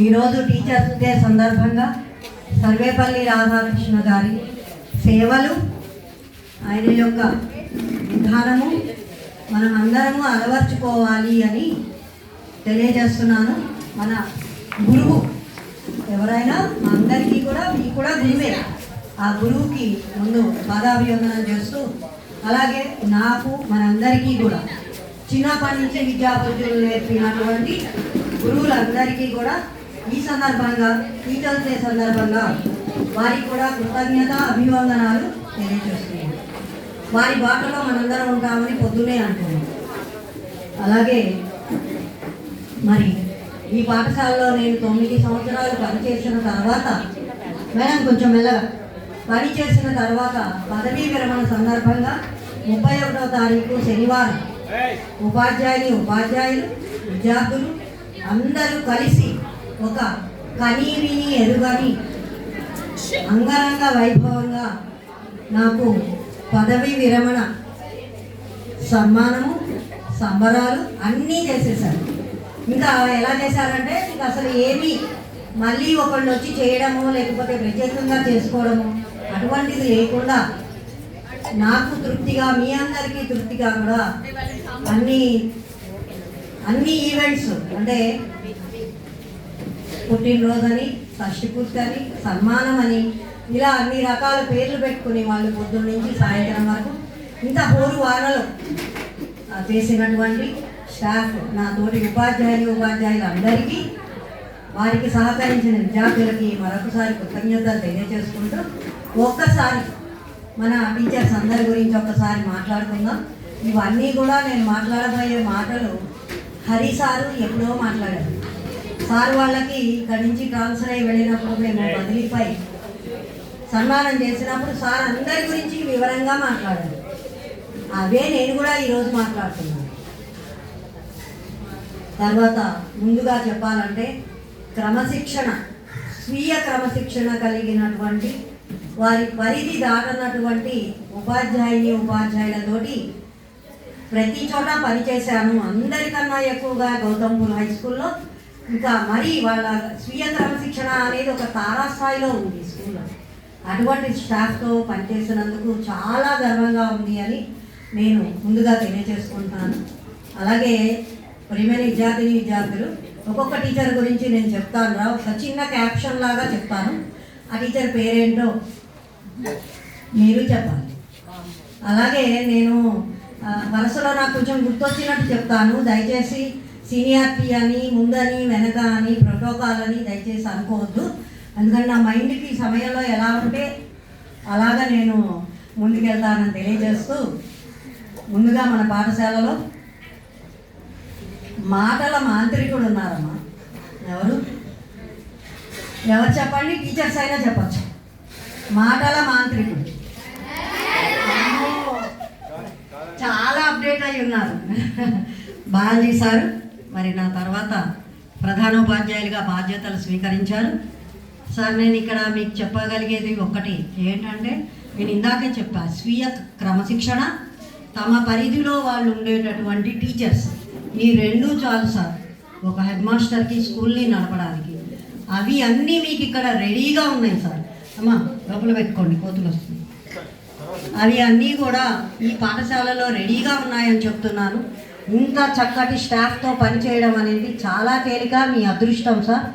ఈరోజు teachers day సందర్భంగా సర్వేపల్లి రాధాకృష్ణ గారి సేవలు, ఆయన యొక్క విధానము మనం అందరము అలవర్చుకోవాలి అని తెలియజేస్తున్నాను. మన గురువు ఎవరైనా మా అందరికీ కూడా, మీకు కూడా గురువే. ఆ గురువుకి ముందు పాదాభివందనం చేస్తూ, అలాగే నాకు మనందరికీ కూడా చిన్నప్పటి నుంచి విద్యాబుద్ధులు నేర్పినటువంటి గురువులందరికీ కూడా ఈ సందర్భంగా, టీచర్స్ డే సందర్భంగా వారికి కూడా కృతజ్ఞత అభివందనాలు తెలియజేస్తున్నాను. వారి బాటలో మనందరం ఉంటామని పొద్దునే అంటున్నాం. అలాగే మరి ఈ పాఠశాలలో నేను 9 సంవత్సరాలు పనిచేసిన తర్వాత, మేడం కొంచెం మెల్లగా, పనిచేసిన తర్వాత పదవీ విరమణ సందర్భంగా 31వ తారీఖు శనివారం ఉపాధ్యాయులు, విద్యార్థులు అందరూ కలిసి ఒక కనీ విని ఎరుగని అంగరంగ వైభవంగా నాకు పదవీ విరమణ సన్మానము, సంబరాలు అన్నీ చేసేసారు. ఇంకా ఎలా చేశారంటే, ఇంకా అసలు ఏమీ మళ్ళీ ఒకళ్ళు వచ్చి చేయడము, లేకపోతే ప్రత్యేకంగా చేసుకోవడము అటువంటిది లేకుండా నాకు తృప్తిగా, మీ అందరికీ తృప్తిగా కూడా అన్ని ఈవెంట్స్, అంటే పుట్టినరోజని, షష్ఠిపూర్తి అని, సన్మానం అని, ఇలా అన్ని రకాల పేర్లు పెట్టుకుని వాళ్ళు పొద్దున్న నుంచి సాయంత్రం వరకు ఇంత హోరు వారలో చేసినటువంటి స్టాఫ్, నా తోటి ఉపాధ్యాయులు అందరికీ, వారికి సహకరించిన విద్యార్థులకి మరొకసారి కృతజ్ఞతలు తెలియజేసుకుంటూ, ఒక్కసారి మన టీచర్స్ అందరి గురించి ఒక్కసారి మాట్లాడుకుందాం. ఇవన్నీ కూడా నేను మాట్లాడబోయే మాటలు హరి సారు ఎప్పుడో మాట్లాడారు. సార్ వాళ్ళకి ఇక్కడి నుంచి ట్రాన్స్ఫర్ అయ్యి వెళ్ళినప్పుడు మేము బదిలీపై సన్మానం చేసినప్పుడు సార్ అందరి గురించి వివరంగా మాట్లాడారు. అవే నేను కూడా ఈరోజు మాట్లాడుతున్నాను. తర్వాత ముందుగా చెప్పాలంటే, స్వీయ క్రమశిక్షణ కలిగినటువంటి, వారి పరిధి దాటనటువంటి ఉపాధ్యాయులతోటి ప్రతి చోట పనిచేశాను. అందరికన్నా ఎక్కువగా గౌతంపూర్ హై స్కూల్లో. ఇంకా మరి వాళ్ళ స్వీయ క్రమశిక్షణ అనేది ఒక తారాస్థాయిలో ఉంది స్కూల్లో. అటువంటి స్టాఫ్తో పనిచేసినందుకు చాలా గర్వంగా ఉంది అని నేను ముందుగా తెలియజేసుకుంటున్నాను. అలాగే ప్రియమైన విద్యార్థులు, ఒక్కొక్క టీచర్ గురించి నేను చెప్తాను రా, ఒక చిన్న క్యాప్షన్ లాగా చెప్తాను. ఆ టీచర్ పేరేంటో మీరు చెప్పాలి. అలాగే నేను వరుసలో నాకు కొంచెం గుర్తొచ్చినట్టు చెప్తాను. దయచేసి సీనియారిటీ అని, ముందని, వెనక అని, ప్రోటోకాల్ అని దయచేసి అనుకోవద్దు. అందుకని నా మైండ్కి సమయంలో ఎలా ఉంటే అలాగా నేను ముందుకెళ్తానని తెలియజేస్తూ, ముందుగా మన పాఠశాలలో మాటల మాంత్రికుడు ఉన్నారమ్మా. ఎవరు చెప్పండి? టీచర్స్ అయినా చెప్పచ్చు. మాటల మాంత్రికుడు చాలా అప్డేట్ అయి ఉన్నారు బాలాజీ సారు. మరి నా తర్వాత ప్రధానోపాధ్యాయులుగా బాధ్యతలు స్వీకరించారు. సార్, నేను ఇక్కడ మీకు చెప్పగలిగేది ఒకటి ఏంటంటే, నేను ఇందాకే చెప్పా, స్వీయ క్రమశిక్షణ, తమ పరిధిలో వాళ్ళు ఉండేటటువంటి టీచర్స్, ఈ రెండు చాలు సార్ ఒక హెడ్ మాస్టర్కి స్కూల్ని నడపడానికి. అవి అన్నీ మీకు ఇక్కడ రెడీగా ఉన్నాయి సార్. అమ్మా లోపల పెట్టుకోండి, కోతులు వస్తుంది. అవి అన్నీ కూడా ఈ పాఠశాలలో రెడీగా ఉన్నాయని చెప్తున్నాను. ఇంత చక్కటి స్టాఫ్తో పనిచేయడం అనేది చాలా తేలిక, మీ అదృష్టం సార్.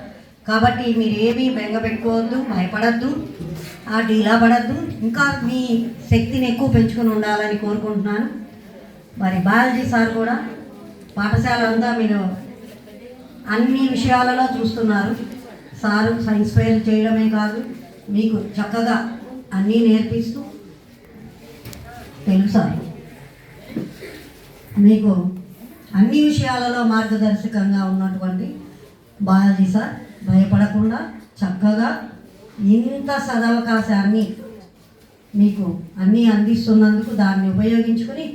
కాబట్టి మీరు ఏమీ బెంగ పెట్టుకోవద్దు, భయపడద్దు, డీలా పడద్దు. ఇంకా మీ శక్తిని ఎక్కువ పెంచుకొని ఉండాలని కోరుకుంటున్నాను. మరి బాలాజీ సార్ కూడా పాఠశాల అంతా మీరు అన్ని విషయాలలో చూస్తున్నారు. సారు సైన్స్ ఫెయిర్ చేయడమే కాదు, మీకు చక్కగా అన్నీ నేర్పిస్తూ, తెలుసా మీకు అన్ని విషయాలలో మార్గదర్శకంగా ఉన్నటువంటి బాలాజీ సార్ భయపడకుండా చక్కగా ఇంత సదవకాశాన్ని మీకు అన్నీ అందిస్తున్నందుకు దాన్ని ఉపయోగించుకొని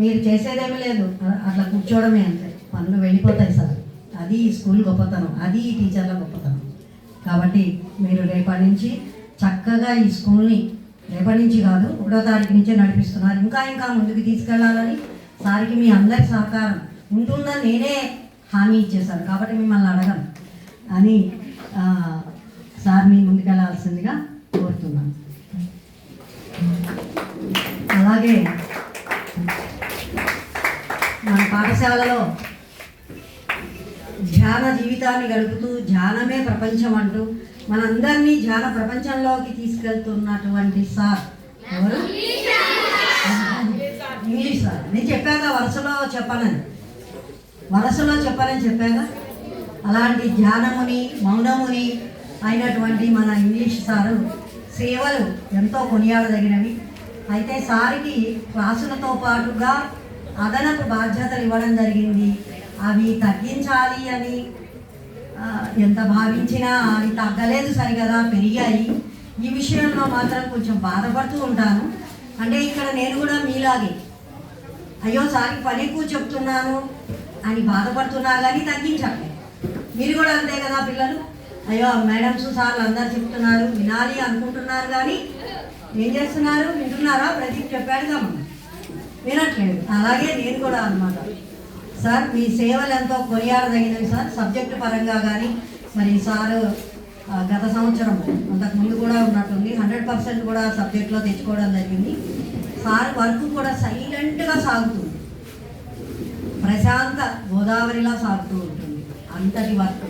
మీరు చేసేదేమీ లేదు, అట్లా కూర్చోవడమే అంతే, పనులు వెళ్ళిపోతాయి సార్. అది ఈ స్కూల్ గొప్పతనం, అది ఈ టీచర్ల గొప్పతనం. కాబట్టి మీరు రేపటి నుంచి చక్కగా ఈ స్కూల్ని, రేపటి నుంచి కాదు 1వ తారీఖు నుంచే నడిపిస్తున్నారు, ఇంకా ముందుకు తీసుకెళ్లాలని సార్కి మీ అందరి సహకారం ఉంటుందని నేనే హామీ ఇచ్చేశాను, కాబట్టి మిమ్మల్ని అడగను అని సార్ని ముందుకెళ్లాల్సిందిగా కోరుతున్నాను. అలాగే మన పాఠశాలలో ధ్యాన జీవితాన్ని గడుపుతూ ధ్యానమే ప్రపంచం అంటూ మనందరినీ ధ్యాన ప్రపంచంలోకి తీసుకెళ్తున్నటువంటి సార్ ఎవరు? English sir. నేను చెప్పాక వరుసలో చెప్పాగా అలాంటి ధ్యానముని మౌనముని అయినటువంటి మన ఇంగ్లీష్ సారు సేవలు ఎంతో కొనియాడదగినవి. అయితే సార్కి క్లాసులతో పాటుగా అదనపు బాధ్యతలు ఇవ్వడం జరిగింది. అవి తగ్గించాలి అని ఎంత భావించినా అవి తగ్గలేదు, సరిగదా పెరిగాయి. ఈ విషయంలో మాత్రం కొంచెం బాధపడుతూ ఉంటాను. అంటే ఇక్కడ నేను కూడా మీలాగే అయ్యో సార్కి పని ఎక్కువ చెప్తున్నాను అని బాధపడుతున్నా కానీ తగ్గించట్లేదు. మీరు కూడా అంతే కదా పిల్లలు, అయ్యో మేడమ్స్ సార్లు అందరు చెప్తున్నారు వినాలి అనుకుంటున్నారు కానీ ఏం చేస్తున్నారు? వింటున్నారా? ప్రదీప్ చెప్పాడు కదా, వినట్లేదు. అలాగే నేను కూడా అన్నమాట. సార్ మీ సేవలు ఎంతో కొనియాడదగినవి సార్. సబ్జెక్టు పరంగా కానీ మరి సారు గత సంవత్సరం అంతకుముందు కూడా ఉన్నట్టుంది 100% కూడా సబ్జెక్ట్లో తెచ్చుకోవడం జరిగింది. సార్ వర్క్ కూడా సైలెంట్గా సాగుతుంది, ప్రశాంత గోదావరిలా సాగుతూ ఉంటుంది. అంతటి వర్క్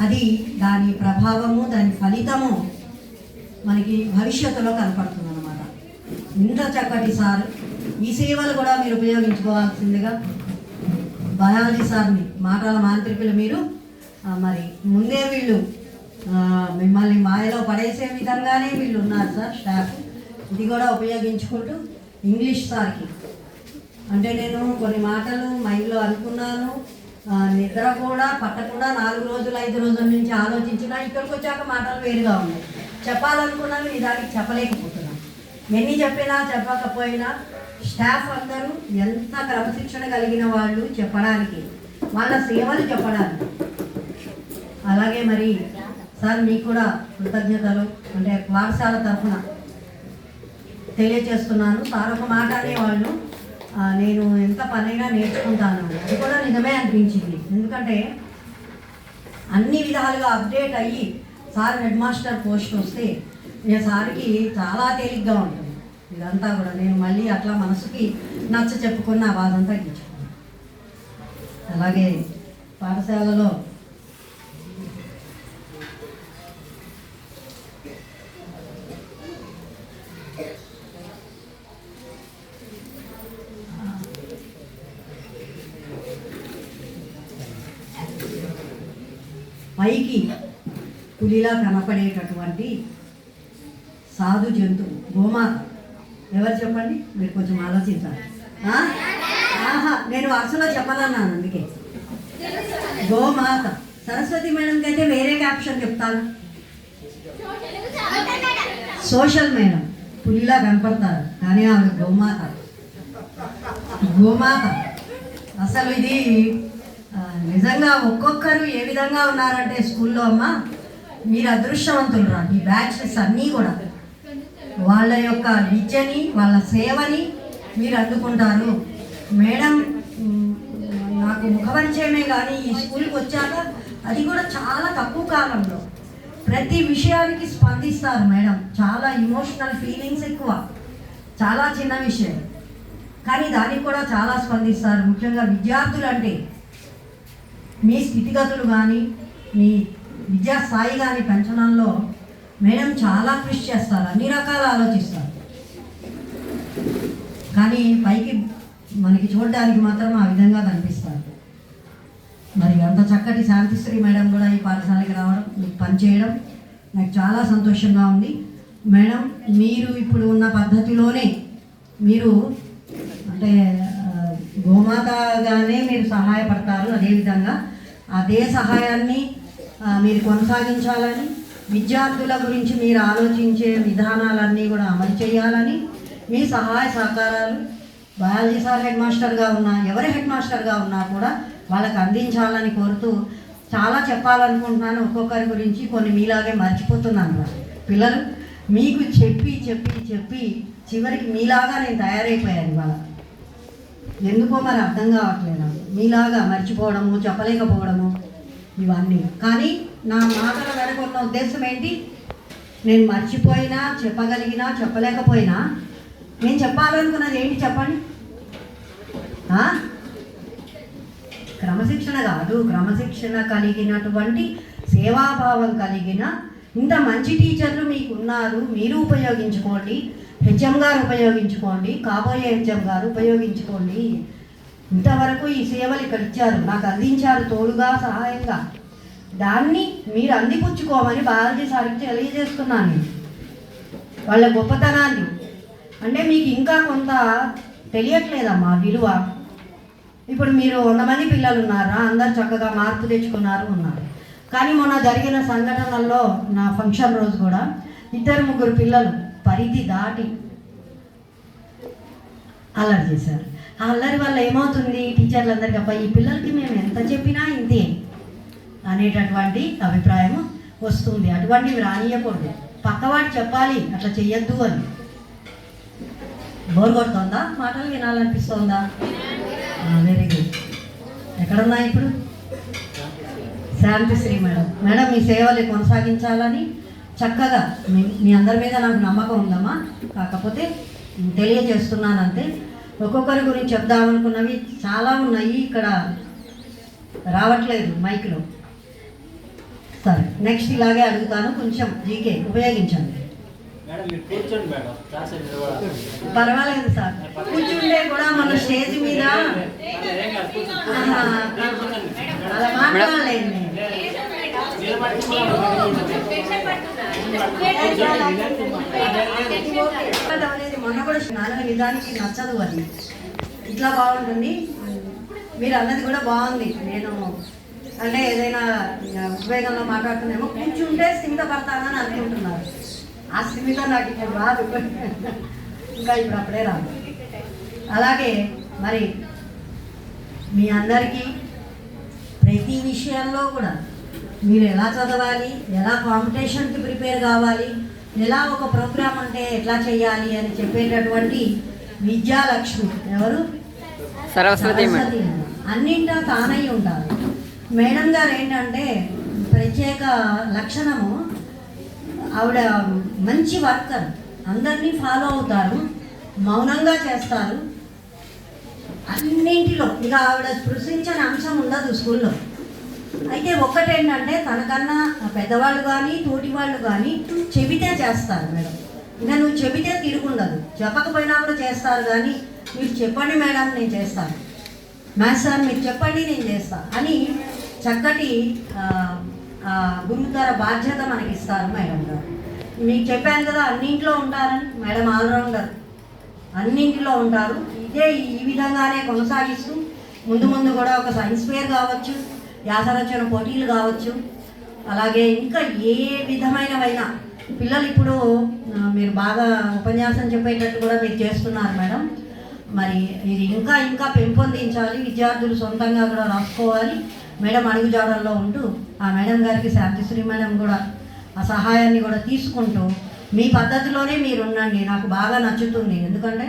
అది, దాని ప్రభావము దాని ఫలితము మనకి భవిష్యత్తులో కనపడుతుంది అన్నమాట. ఇంత చక్కటి సార్, ఈ సేవలు కూడా మీరు ఉపయోగించుకోవాల్సిందిగా బయాలజీ సార్ని మాటల మాంత్రికులు మీరు మరి ముందే వీళ్ళు మిమ్మల్ని మాయలో పడేసే విధంగానే వీళ్ళు ఉన్నారు సార్ స్టాఫ్. ఇది కూడా ఉపయోగించుకుంటూ ఇంగ్లీష్ సార్కి అంటే నేను కొన్ని మాటలు మైండ్లో అనుకున్నాను, నిద్ర కూడా పట్టకుండా 4 రోజులు 5 రోజుల నుంచి ఆలోచించినా ఇక్కడికి వచ్చాక మాటలు వేరుగా ఉన్నాయి. చెప్పాలనుకున్నాను, నిజానికి చెప్పలేకపోతున్నాను. ఎన్ని చెప్పినా చెప్పకపోయినా స్టాఫ్ అందరూ ఎంత క్రమశిక్షణ కలిగిన వాళ్ళు చెప్పడానికి, వాళ్ళ సేవలు చెప్పడానికి. అలాగే మరి సార్ మీకు కూడా కృతజ్ఞతలు అంటే పాఠశాల తరఫున తెలియజేస్తున్నాను. సార్ ఒక మాట అనేవాళ్ళు, నేను ఎంత పనైనా నేర్చుకుంటాను, అది కూడా నిజమే అనిపించింది. ఎందుకంటే అన్ని విధాలుగా అప్డేట్ అయ్యి సార్ హెడ్ మాస్టర్ పోస్ట్ వస్తే ఇక సార్కి చాలా తేలిగ్గా ఉంటుంది. ఇదంతా కూడా నేను మళ్ళీ అట్లా మనసుకి నచ్చ చెప్పుకున్న బాధంతా తగ్గించుకున్నాను. అలాగే పాఠశాలలో పైకి పులిలా కనపడేటటువంటి సాధు జంతువు గోమాత. ఎవరు చెప్పండి? మీరు కొంచెం ఆలోచించాలి. నేను వరుసలో చెప్పాలన్నాను, అందుకే గోమాత. సరస్వతి మేడంకి అయితే వేరే క్యాప్షన్ చెప్తాను. సోషల్ మేడం పులిలా కనపడతారు కానీ ఆవిడ గోమాత. గోమాత అసలు ఇది నిజంగా ఒక్కొక్కరు ఏ విధంగా ఉన్నారంటే స్కూల్లో అమ్మ మీరు అదృష్టవంతులు రా. ఈ బ్యాచెస్ అన్నీ కూడా వాళ్ళ యొక్క విద్యని వాళ్ళ సేవని మీరు అందుకుంటారు. మేడం నాకు ముఖపరిచయమే కానీ ఈ స్కూల్కి వచ్చాక అది కూడా చాలా తక్కువ కాలంలో ప్రతి విషయానికి స్పందిస్తారు మేడం. చాలా ఇమోషనల్ ఫీలింగ్స్ ఎక్కువ, చాలా చిన్న విషయం కానీ దానికి కూడా చాలా స్పందిస్తారు. ముఖ్యంగా విద్యార్థులు అంటే మీ స్థితిగతులు కానీ మీ విద్యా స్థాయి కానీ పెంచడంలో మేడం చాలా కృషి చేస్తారు, అన్ని రకాల ఆలోచిస్తారు. కానీ పైకి మనకి చూడడానికి మాత్రం ఆ విధంగా కనిపిస్తారు. మరి అంత చక్కటి శాంతిశ్రీ మేడం కూడా ఈ పాఠశాలకి రావడం, మీకు పనిచేయడం నాకు చాలా సంతోషంగా ఉంది. మేడం మీరు ఇప్పుడు ఉన్న పద్ధతిలోనే మీరు అంటే గోమాతగానే మీరు సహాయపడతారు. అదేవిధంగా అదే సహాయాన్ని మీరు కొనసాగించాలని, విద్యార్థుల గురించి మీరు ఆలోచించే విధానాలన్నీ కూడా అమలు చేయాలని, మీ సహాయ సహకారాలు బయాలజీ సార్ హెడ్ మాస్టర్గా ఉన్నా ఎవరి హెడ్ మాస్టర్గా ఉన్నా కూడా వాళ్ళకి అందించాలని కోరుతూ చాలా చెప్పాలనుకుంటున్నాను. ఒక్కొక్కరి గురించి కొన్ని మీలాగే మర్చిపోతున్నాను. పిల్లలు మీకు చెప్పి చెప్పి చెప్పి చివరికి మీలాగా నేను తయారైపోయాను. ఇవాళ ఎందుకో మరి అర్థం కావట్లేదు నాకు. మీలాగా మర్చిపోవడము, చెప్పలేకపోవడము ఇవన్నీ. కానీ నా మాటల వెనక ఉన్న ఉద్దేశం ఏంటి? నేను మర్చిపోయినా, చెప్పగలిగినా, చెప్పలేకపోయినా నేను చెప్పాలనుకున్నది ఏంటి చెప్పండి? క్రమశిక్షణ కాదు, క్రమశిక్షణ కలిగినటువంటి సేవాభావం కలిగిన ఇంత మంచి టీచర్లు మీకు ఉన్నారు. మీరు ఉపయోగించుకోండి, హెచ్ఎం గారు ఉపయోగించుకోండి, కాబోయే హెచ్ఎం గారు ఉపయోగించుకోండి. ఇంతవరకు ఈ సేవలు ఇక్కడ ఇచ్చారు, నాకు అందించారు తోడుగా, సహాయంగా. దాన్ని మీరు అందిపుచ్చుకోమని బాలాజీ సార్కి తెలియజేస్తున్నాను. వాళ్ళ గొప్పతనాన్ని అంటే మీకు ఇంకా కొంత తెలియట్లేదమ్మా విలువ. ఇప్పుడు మీరు 100 మంది పిల్లలు ఉన్నారా, అందరు చక్కగా మార్పు తెచ్చుకున్నారు ఉన్నారు. కానీ మొన్న జరిగిన సంఘటనల్లో నా ఫంక్షన్ రోజు కూడా 2-3 పిల్లలు పరిధి దాటి అల్లరి చేశారు. ఆ అల్లరి వల్ల ఏమవుతుంది, టీచర్లందరికీ అబ్బాయి ఈ పిల్లలకి మేము ఎంత చెప్పినా ఇంతే అనేటటువంటి అభిప్రాయం వస్తుంది. అటువంటివి రానియకూడదు. పక్కవాడు చెప్పాలి అట్లా చెయ్యొద్దు అని. బోర్ కొడుతుందా? మాటలు వినాలనిపిస్తుందా? Very good. ఎక్కడున్నా ఇప్పుడు? శాంతిశ్రీ మేడం. మేడం మీ సేవలు కొనసాగించాలని చక్కగా మీ అందరి మీద నాకు నమ్మకం ఉందమ్మా. కాకపోతే తెలియజేస్తున్నానంతే. ఒక్కొక్కరి గురించి చెప్దామనుకున్నవి చాలా ఉన్నాయి, ఇక్కడ రావట్లేదు మైక్లో. సరే, నెక్స్ట్ ఇలాగే అడుగుతాను, కొంచెం జీకే ఉపయోగించండి. పర్వాలేదు సార్, కూర్చుంటే కూడా మన స్టేజ్ మీద అలా మాట్లాడలేదు. మొన్న కూడా నాన్న నిజానికి నచ్చదు అది. ఇట్లా బాగుంటుంది, మీరు అన్నది కూడా బాగుంది. నేను అంటే ఏదైనా ఉద్వేగంలో మాట్లాడుతున్నామో కూర్చుంటే స్థిమిత పడతానని అనుకుంటున్నారు. ఆ స్థిమిత నాకు ఇప్పుడు రాదు, ఇంకా ఇప్పుడు అప్పుడే రాదు. అలాగే మరి మీ అందరికీ ప్రతి విషయంలో కూడా మీరు ఎలా చదవాలి, ఎలా కాంపిటీషన్కి ప్రిపేర్ కావాలి, ఎలా ఒక ప్రోగ్రామ్ అంటే ఎట్లా చేయాలి అని చెప్పేటటువంటి విద్యాలక్ష్మి ఎవరు? సరస్వతి. అన్నింటా తానై ఉంటారు. మేడం గారు ఏంటంటే ప్రత్యేక లక్షణము, ఆవిడ మంచి వర్కర్, అందరినీ ఫాలో అవుతారు, మౌనంగా చేస్తారు. అన్నింటిలో ఇక ఆవిడ స్పృశించని అంశం ఉండదు స్కూల్లో. అయితే ఒక్కటేంటంటే తనకన్నా పెద్దవాళ్ళు కానీ తోటి వాళ్ళు కానీ చెబితే చేస్తారు మేడం. ఇంకా నువ్వు చెబితే తిరుగుండదు, చెప్పకపోయినా కూడా చేస్తారు. కానీ మీరు చెప్పండి మేడం నేను చేస్తాను, మ్యాథ్స్ సార్ మీరు చెప్పండి నేను చేస్తాను అని చక్కటి గురుతర బాధ్యత మనకి ఇస్తారు మేడం గారు. మీకు చెప్పాను కదా అన్నింట్లో ఉంటారని. మేడం ఆల్రౌండర్, అన్నింటిలో ఉంటారు. ఇదే ఈ విధంగానే కొనసాగిస్తూ ముందు ముందు కూడా ఒక సైన్స్ ఫేర్ కావచ్చు, వ్యాసరచన పోటీలు కావచ్చు, అలాగే ఇంకా ఏ విధమైనవైనా పిల్లలు ఇప్పుడు మీరు బాగా ఉపన్యాసం చెప్పేటట్టు కూడా మీరు చేస్తున్నారు మేడం. మరి ఇది ఇంకా ఇంకా పెంపొందించాలి, విద్యార్థులు సొంతంగా కూడా రాసుకోవాలి. మేడం అడుగుజాడల్లో ఉంటూ ఆ మేడం గారికి శాంతిశ్రీ మేడం కూడా ఆ సహాయాన్ని కూడా తీసుకుంటూ మీ పద్ధతిలోనే మీరు ఉండండి. నాకు బాగా నచ్చుతుంది. ఎందుకంటే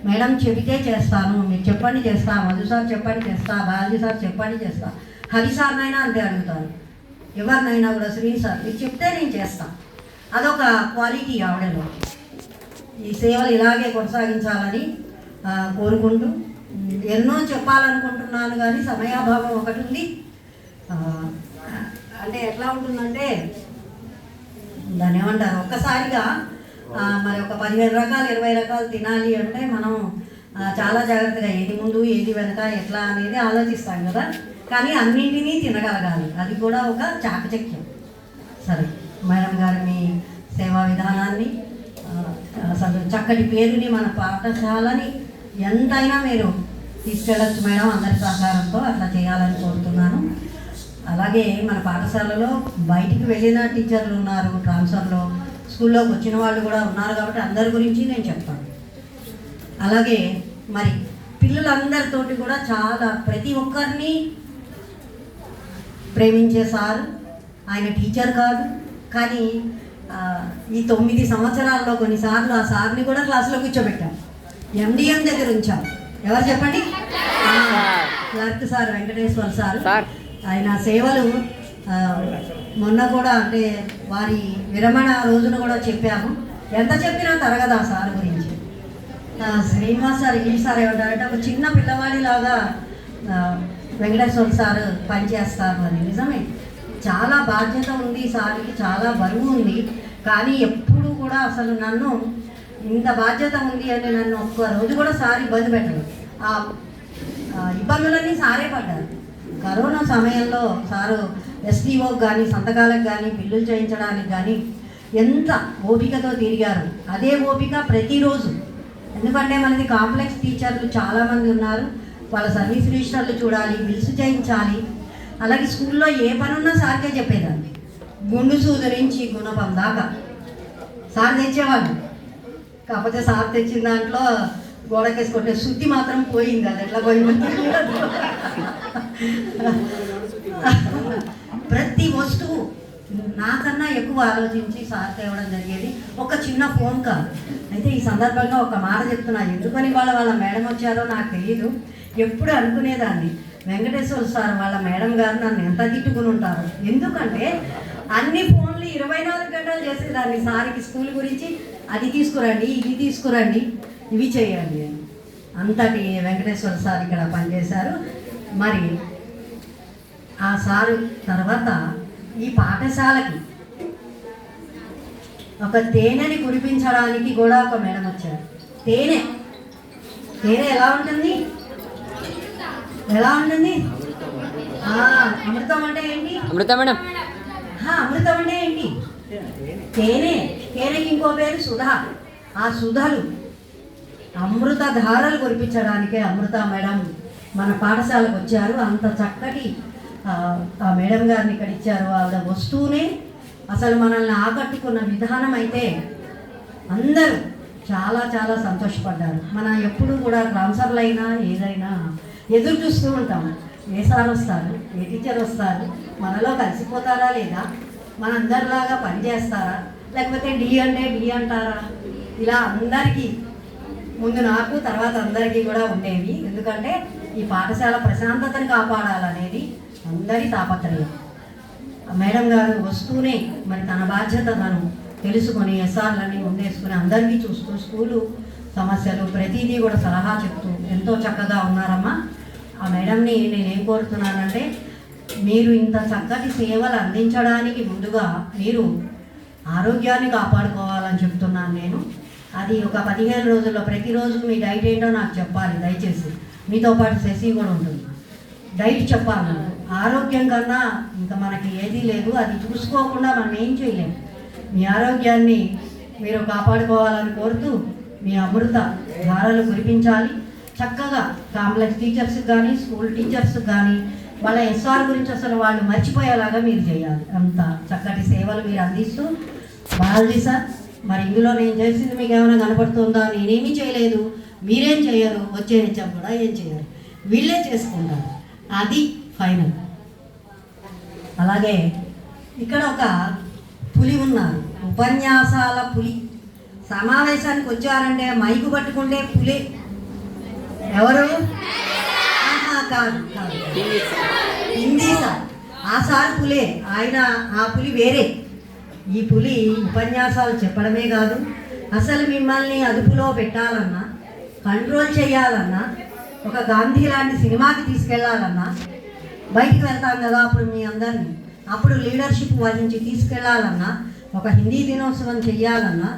మేడం చెబితే చేస్తాను, మీరు చెప్పండి చేస్తా, మధు సార్ చెప్పండి చేస్తా, బాలాజీ సార్ చెప్పండి చేస్తా, హరి సార్నైనా అంతే అడుగుతాను, ఎవరినైనా కూడా శ్రీని సార్ మీరు చెప్తే నేను చేస్తాను. అదొక క్వాలిటీ ఆవిడలో. ఈ సేవలు ఇలాగే కొనసాగించాలని కోరుకుంటూ ఎన్నో చెప్పాలనుకుంటున్నాను కానీ సమయాభావం ఒకటి ఉంది. అంటే ఎట్లా ఉంటుందంటే దాన్ని ఏమంటారు, ఒక్కసారిగా మరి ఒక 15 రకాలు 20 రకాలు తినాలి అంటే మనం చాలా జాగ్రత్తగా ఏది ముందు ఏది వెనక ఎట్లా అనేది ఆలోచిస్తాం కదా. కానీ అన్నింటినీ తినగలగాలి, అది కూడా ఒక చాకచక్యం. సరే మేడం గారు మీ సేవా విధానాన్ని, అసలు చక్కటి పేరుని, మన పాఠశాలని ఎంతైనా మీరు తీసుకెళ్ళచ్చు మేడం. అందరి సహకారంతో అట్లా చేయాలని కోరుతున్నాను. అలాగే మన పాఠశాలలో బయటికి వెళ్ళిన టీచర్లు ఉన్నారు, ట్రాన్స్ఫర్లో స్కూల్లోకి వచ్చిన వాళ్ళు కూడా ఉన్నారు. కాబట్టి అందరి గురించి నేను చెప్తాను. అలాగే మరి పిల్లలందరితోటి కూడా చాలా ప్రతి ఒక్కరిని ప్రేమించే సారు. ఆయన టీచర్ కాదు, కానీ ఈ 9 సంవత్సరాల్లో కొన్నిసార్లు ఆ సార్ని కూడా క్లాసులో కూర్చోబెట్టాం, ఎండిఎం దగ్గర ఉంచాం. ఎవరు చెప్పండి? క్లర్క్ సార్ వెంకటేశ్వర సార్ ఆయన సేవలు మొన్న కూడా అంటే వారి విరమణ రోజున కూడా చెప్పాము. ఎంత చెప్పినా తరగదా సార్ గురించి. శ్రీనివాస్ సార్ ఇంగ్లీష్ సార్ ఏమంటారంటే ఒక చిన్న పిల్లవాడిలాగా వెంకటేశ్వర సార్ పనిచేస్తారు అని. నిజమే, చాలా బాధ్యత ఉంది సార్కి, చాలా బరువు ఉంది. కానీ ఎప్పుడు కూడా అసలు నన్ను ఇంత బాధ్యత ఉంది అని నన్ను ఒక్క రోజు కూడా సార్ ఇబ్బంది పెట్టరు. ఆ ఇబ్బందులన్నీ సారే పడ్డారు. కరోనా సమయంలో సారు ఎస్డిఓకి కానీ సంతకాలకు కానీ బిల్లులు చేయించడానికి కానీ ఎంత ఓపికతో తిరిగారు. అదే ఓపిక ప్రతిరోజు. ఎందుకంటే మనది కాంప్లెక్స్ టీచర్లు చాలామంది ఉన్నారు. వాళ్ళ సర్వీస్ రిజిస్టర్లు చూడాలి, బిల్స్ చేయించాలి. అలాగే స్కూల్లో ఏ పనున్నా సార్కే చెప్పేదాన్ని. గుండు సూదు నుంచి గుణపం దాకా సార్ తెచ్చేవాళ్ళు. కాకపోతే సార్ తెచ్చిన దాంట్లో గోడకేసుకుంటే శుద్ధి మాత్రం పోయింది. అది ఎట్లా పోయింది? ప్రతి వస్తువు నాకన్నా ఎక్కువ ఆలోచించి సార్ తేవడం జరిగేది. ఒక చిన్న ఫోన్ కాల్ అయితే ఈ సందర్భంగా ఒక మాట చెప్తున్నా. ఎందుకని వాళ్ళ మేడం వచ్చారో నాకు తెలియదు. ఎప్పుడు అనుకునేదాన్ని, వెంకటేశ్వర సార్ వాళ్ళ మేడం గారు నన్ను ఎంత తిట్టుకుని ఉంటారు. ఎందుకంటే అన్ని ఫోన్లు 24 గంటలు చేసేదాన్ని సార్కి స్కూల్ గురించి. అది తీసుకురండి, ఇది తీసుకురండి, ఇవి చేయండి అని. అంతటి వెంకటేశ్వర సార్ ఇక్కడ పనిచేశారు. మరి ఆ సారు తర్వాత ఈ పాఠశాలకి ఒక తేనెని కురిపించడానికి కూడా ఒక మేడం వచ్చారు. తేనె ఎలా ఉంటుంది? ఎలా ఉంటుంది? అమృతం అంటే ఏంటి? అమృతం అంటే ఏంటి? తేనెకి ఇంకో పేరు సుధా. ఆ సుధలు అమృత ధారలు కురిపించడానికే అమృత మేడం మన పాఠశాలకు వచ్చారు. అంత చక్కటి ఆ మేడం గారిని ఇక్కడ ఇచ్చారు. ఆవిడ వస్తూనే అసలు మనల్ని ఆకట్టుకున్న విధానం అయితే అందరూ చాలా చాలా సంతోషపడ్డారు. మనం ఎప్పుడు కూడా ట్రాన్స్ఫర్లు అయినా ఏదైనా ఎదురు చూస్తూ ఉంటాం. ఏ సార్ వస్తారు, ఏ టీచర్ వస్తారు, మనలో కలిసిపోతారా లేదా, మనందరిలాగా పనిచేస్తారా, లేకపోతే డి అంటే డి అంటారా, ఇలా అందరికీ ముందు నాకు తర్వాత అందరికీ కూడా ఉండేవి. ఎందుకంటే ఈ పాఠశాల ప్రశాంతతను కాపాడాలనేది అందరి తాపత్రయం. మేడం గారు వస్తూనే మరి తన బాధ్యత తను తెలుసుకొని ఎస్ఆర్లన్నీ ఉండేసుకుని అందరికీ చూస్తూ స్కూలు సమస్యలు ప్రతిదీ కూడా సలహా చెప్తూ ఎంతో చక్కగా ఉన్నారమ్మా. ఆ మేడంని నేనేం కోరుతున్నానంటే, మీరు ఇంత చక్కటి సేవలు అందించడానికి ముందుగా మీరు ఆరోగ్యాన్ని కాపాడుకోవాలని చెప్తున్నాను నేను. అది ఒక 15 రోజుల్లో ప్రతిరోజు మీ డైట్ ఏంటో నాకు చెప్పాలి దయచేసి. మీతో పాటు శశి కూడా ఉంటుంది. డైట్ చెప్పాలి నాకు. ఆరోగ్యం కన్నా ఇంకా మనకి ఏదీ లేదు. అది చూసుకోకుండా మనం ఏం చేయలేము. మీ ఆరోగ్యాన్ని మీరు కాపాడుకోవాలని కోరుతూ మీ అమృత ధారలు కురిపించాలి. చక్కగా కాంప్లెక్స్ టీచర్స్కి కానీ స్కూల్ టీచర్స్కి కానీ వాళ్ళ ఎస్ఆర్ గురించి అసలు వాళ్ళు మర్చిపోయేలాగా మీరు చేయాలి. అంత చక్కటి సేవలు మీరు అందిస్తూ బాలాజీ సార్, మరి ఇందులో నేను చేసింది మీకు ఏమైనా కనపడుతుందా? నేనేమీ చేయలేదు, మీరేం చేయరు, వచ్చే హెచ్ఎం కూడా ఏం చేయరు, వీళ్ళే చేసుకుంటారు. అది ఫైనల్. అలాగే ఇక్కడ ఒక పులి ఉన్నారు, ఉపన్యాసాల పులి. సమావేశానికి వచ్చారంటే మైకు పట్టుకుంటే పులి ఎవరు? కాదు హిందీ సార్. ఆ సార్ పులే, ఆయన ఆ పులి వేరే. ఈ పులి ఉపన్యాసాలు చెప్పడమే కాదు, అసలు మిమ్మల్ని అదుపులో పెట్టాలన్నా, కంట్రోల్ చేయాలన్నా, ఒక గాంధీ లాంటి సినిమాకి తీసుకెళ్లాలన్నా, బయటికి వెళ్తాం కదా అప్పుడు మీ అందరినీ, అప్పుడు లీడర్షిప్ వహించి తీసుకెళ్లాలన్నా, ఒక హిందీ దినోత్సవం చెయ్యాలన్నా,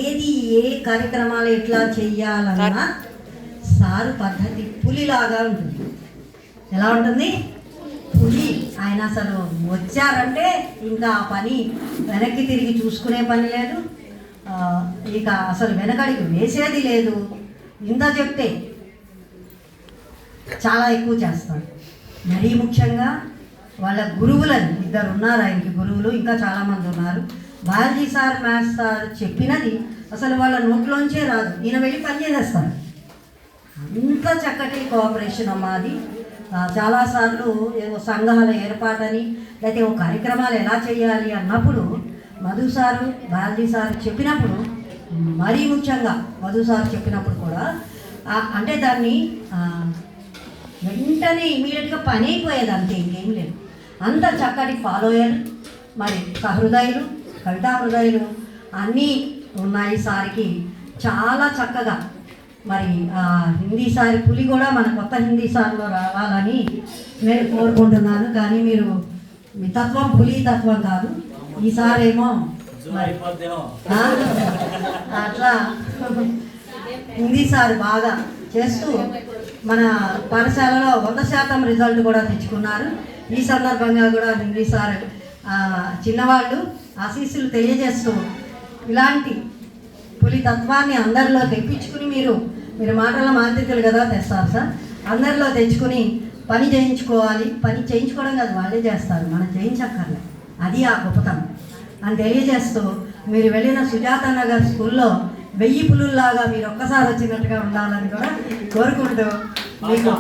ఏది ఏ కార్యక్రమాలు ఎట్లా చెయ్యాలన్నా సారు పద్ధతి పులిలాగా ఉంటుంది. ఎలా ఉంటుంది? పులి. ఆయన అసలు వచ్చారంటే ఇంకా ఆ పని వెనక్కి తిరిగి చూసుకునే పని లేదు, ఇక అసలు వెనకడికి వేసేది లేదు. ఇంత చెప్తే చాలా ఎక్కువ చేస్తాడు. మరీ ముఖ్యంగా వాళ్ళ గురువులని 2 ఉన్నారు ఆయనకి గురువులు, ఇంకా చాలామంది ఉన్నారు. బాలాజీ సార్, మ్యాథ్స్ సార్ చెప్పినది అసలు వాళ్ళ నోట్లోంచే రాదు, ఈయన వెళ్ళి పని చేసేస్తాడు. అంత చక్కటి కోఆపరేషన్ అమ్మా అది. చాలాసార్లు ఏదో సంఘాల ఏర్పాటని లేకపోతే ఓ కార్యక్రమాలు ఎలా చేయాలి అన్నప్పుడు మధు సారు, బాలాజీ సార్ చెప్పినప్పుడు, మరీ ముఖ్యంగా మధు సార్ చెప్పినప్పుడు కూడా అంటే దాన్ని వెంటనే ఇమీడియట్గా పని అయిపోయేది, అంతే, ఇంకేం లేదు. అంత చక్కటి ఫాలోయర్, మరి సహృదయులు, కవితా హృదయులు అన్నీ ఉన్నాయి సార్కి. చాలా చక్కగా మరి హిందీ సార్ పులి కూడా మన కొత్త హిందీ సార్లో రావాలని నేను కోరుకుంటున్నాను. కానీ మీరు మీ తత్వం పులి తత్వం కాదు, ఈసారేమో అట్లా హిందీ సార్ బాగా చేస్తూ మన పాఠశాలలో 100% రిజల్ట్ కూడా తెచ్చుకున్నారు. ఈ సందర్భంగా కూడా హిందీ సార్ చిన్నవాళ్ళు ఆశీస్సులు తెలియజేస్తూ ఇలాంటి పులి తత్వాన్ని అందరిలో తెప్పించుకుని మీరు మాటల మాంత్రికులు కదా, తెస్తారు సార్, అందరిలో తెచ్చుకుని పని చేయించుకోవాలి. పని చేయించుకోవడం కాదు, వాళ్ళే చేస్తారు, మనం చేయించక్కర్లే, అది ఆ గొప్పతనం అని తెలియజేస్తూ మీరు వెళ్ళిన సుజాత నగర్ స్కూల్లో 1000 పులుల్లాగా మీరు ఒక్కసారి వచ్చినట్టుగా ఉండాలని కూడా కోరుకుంటూ మీకు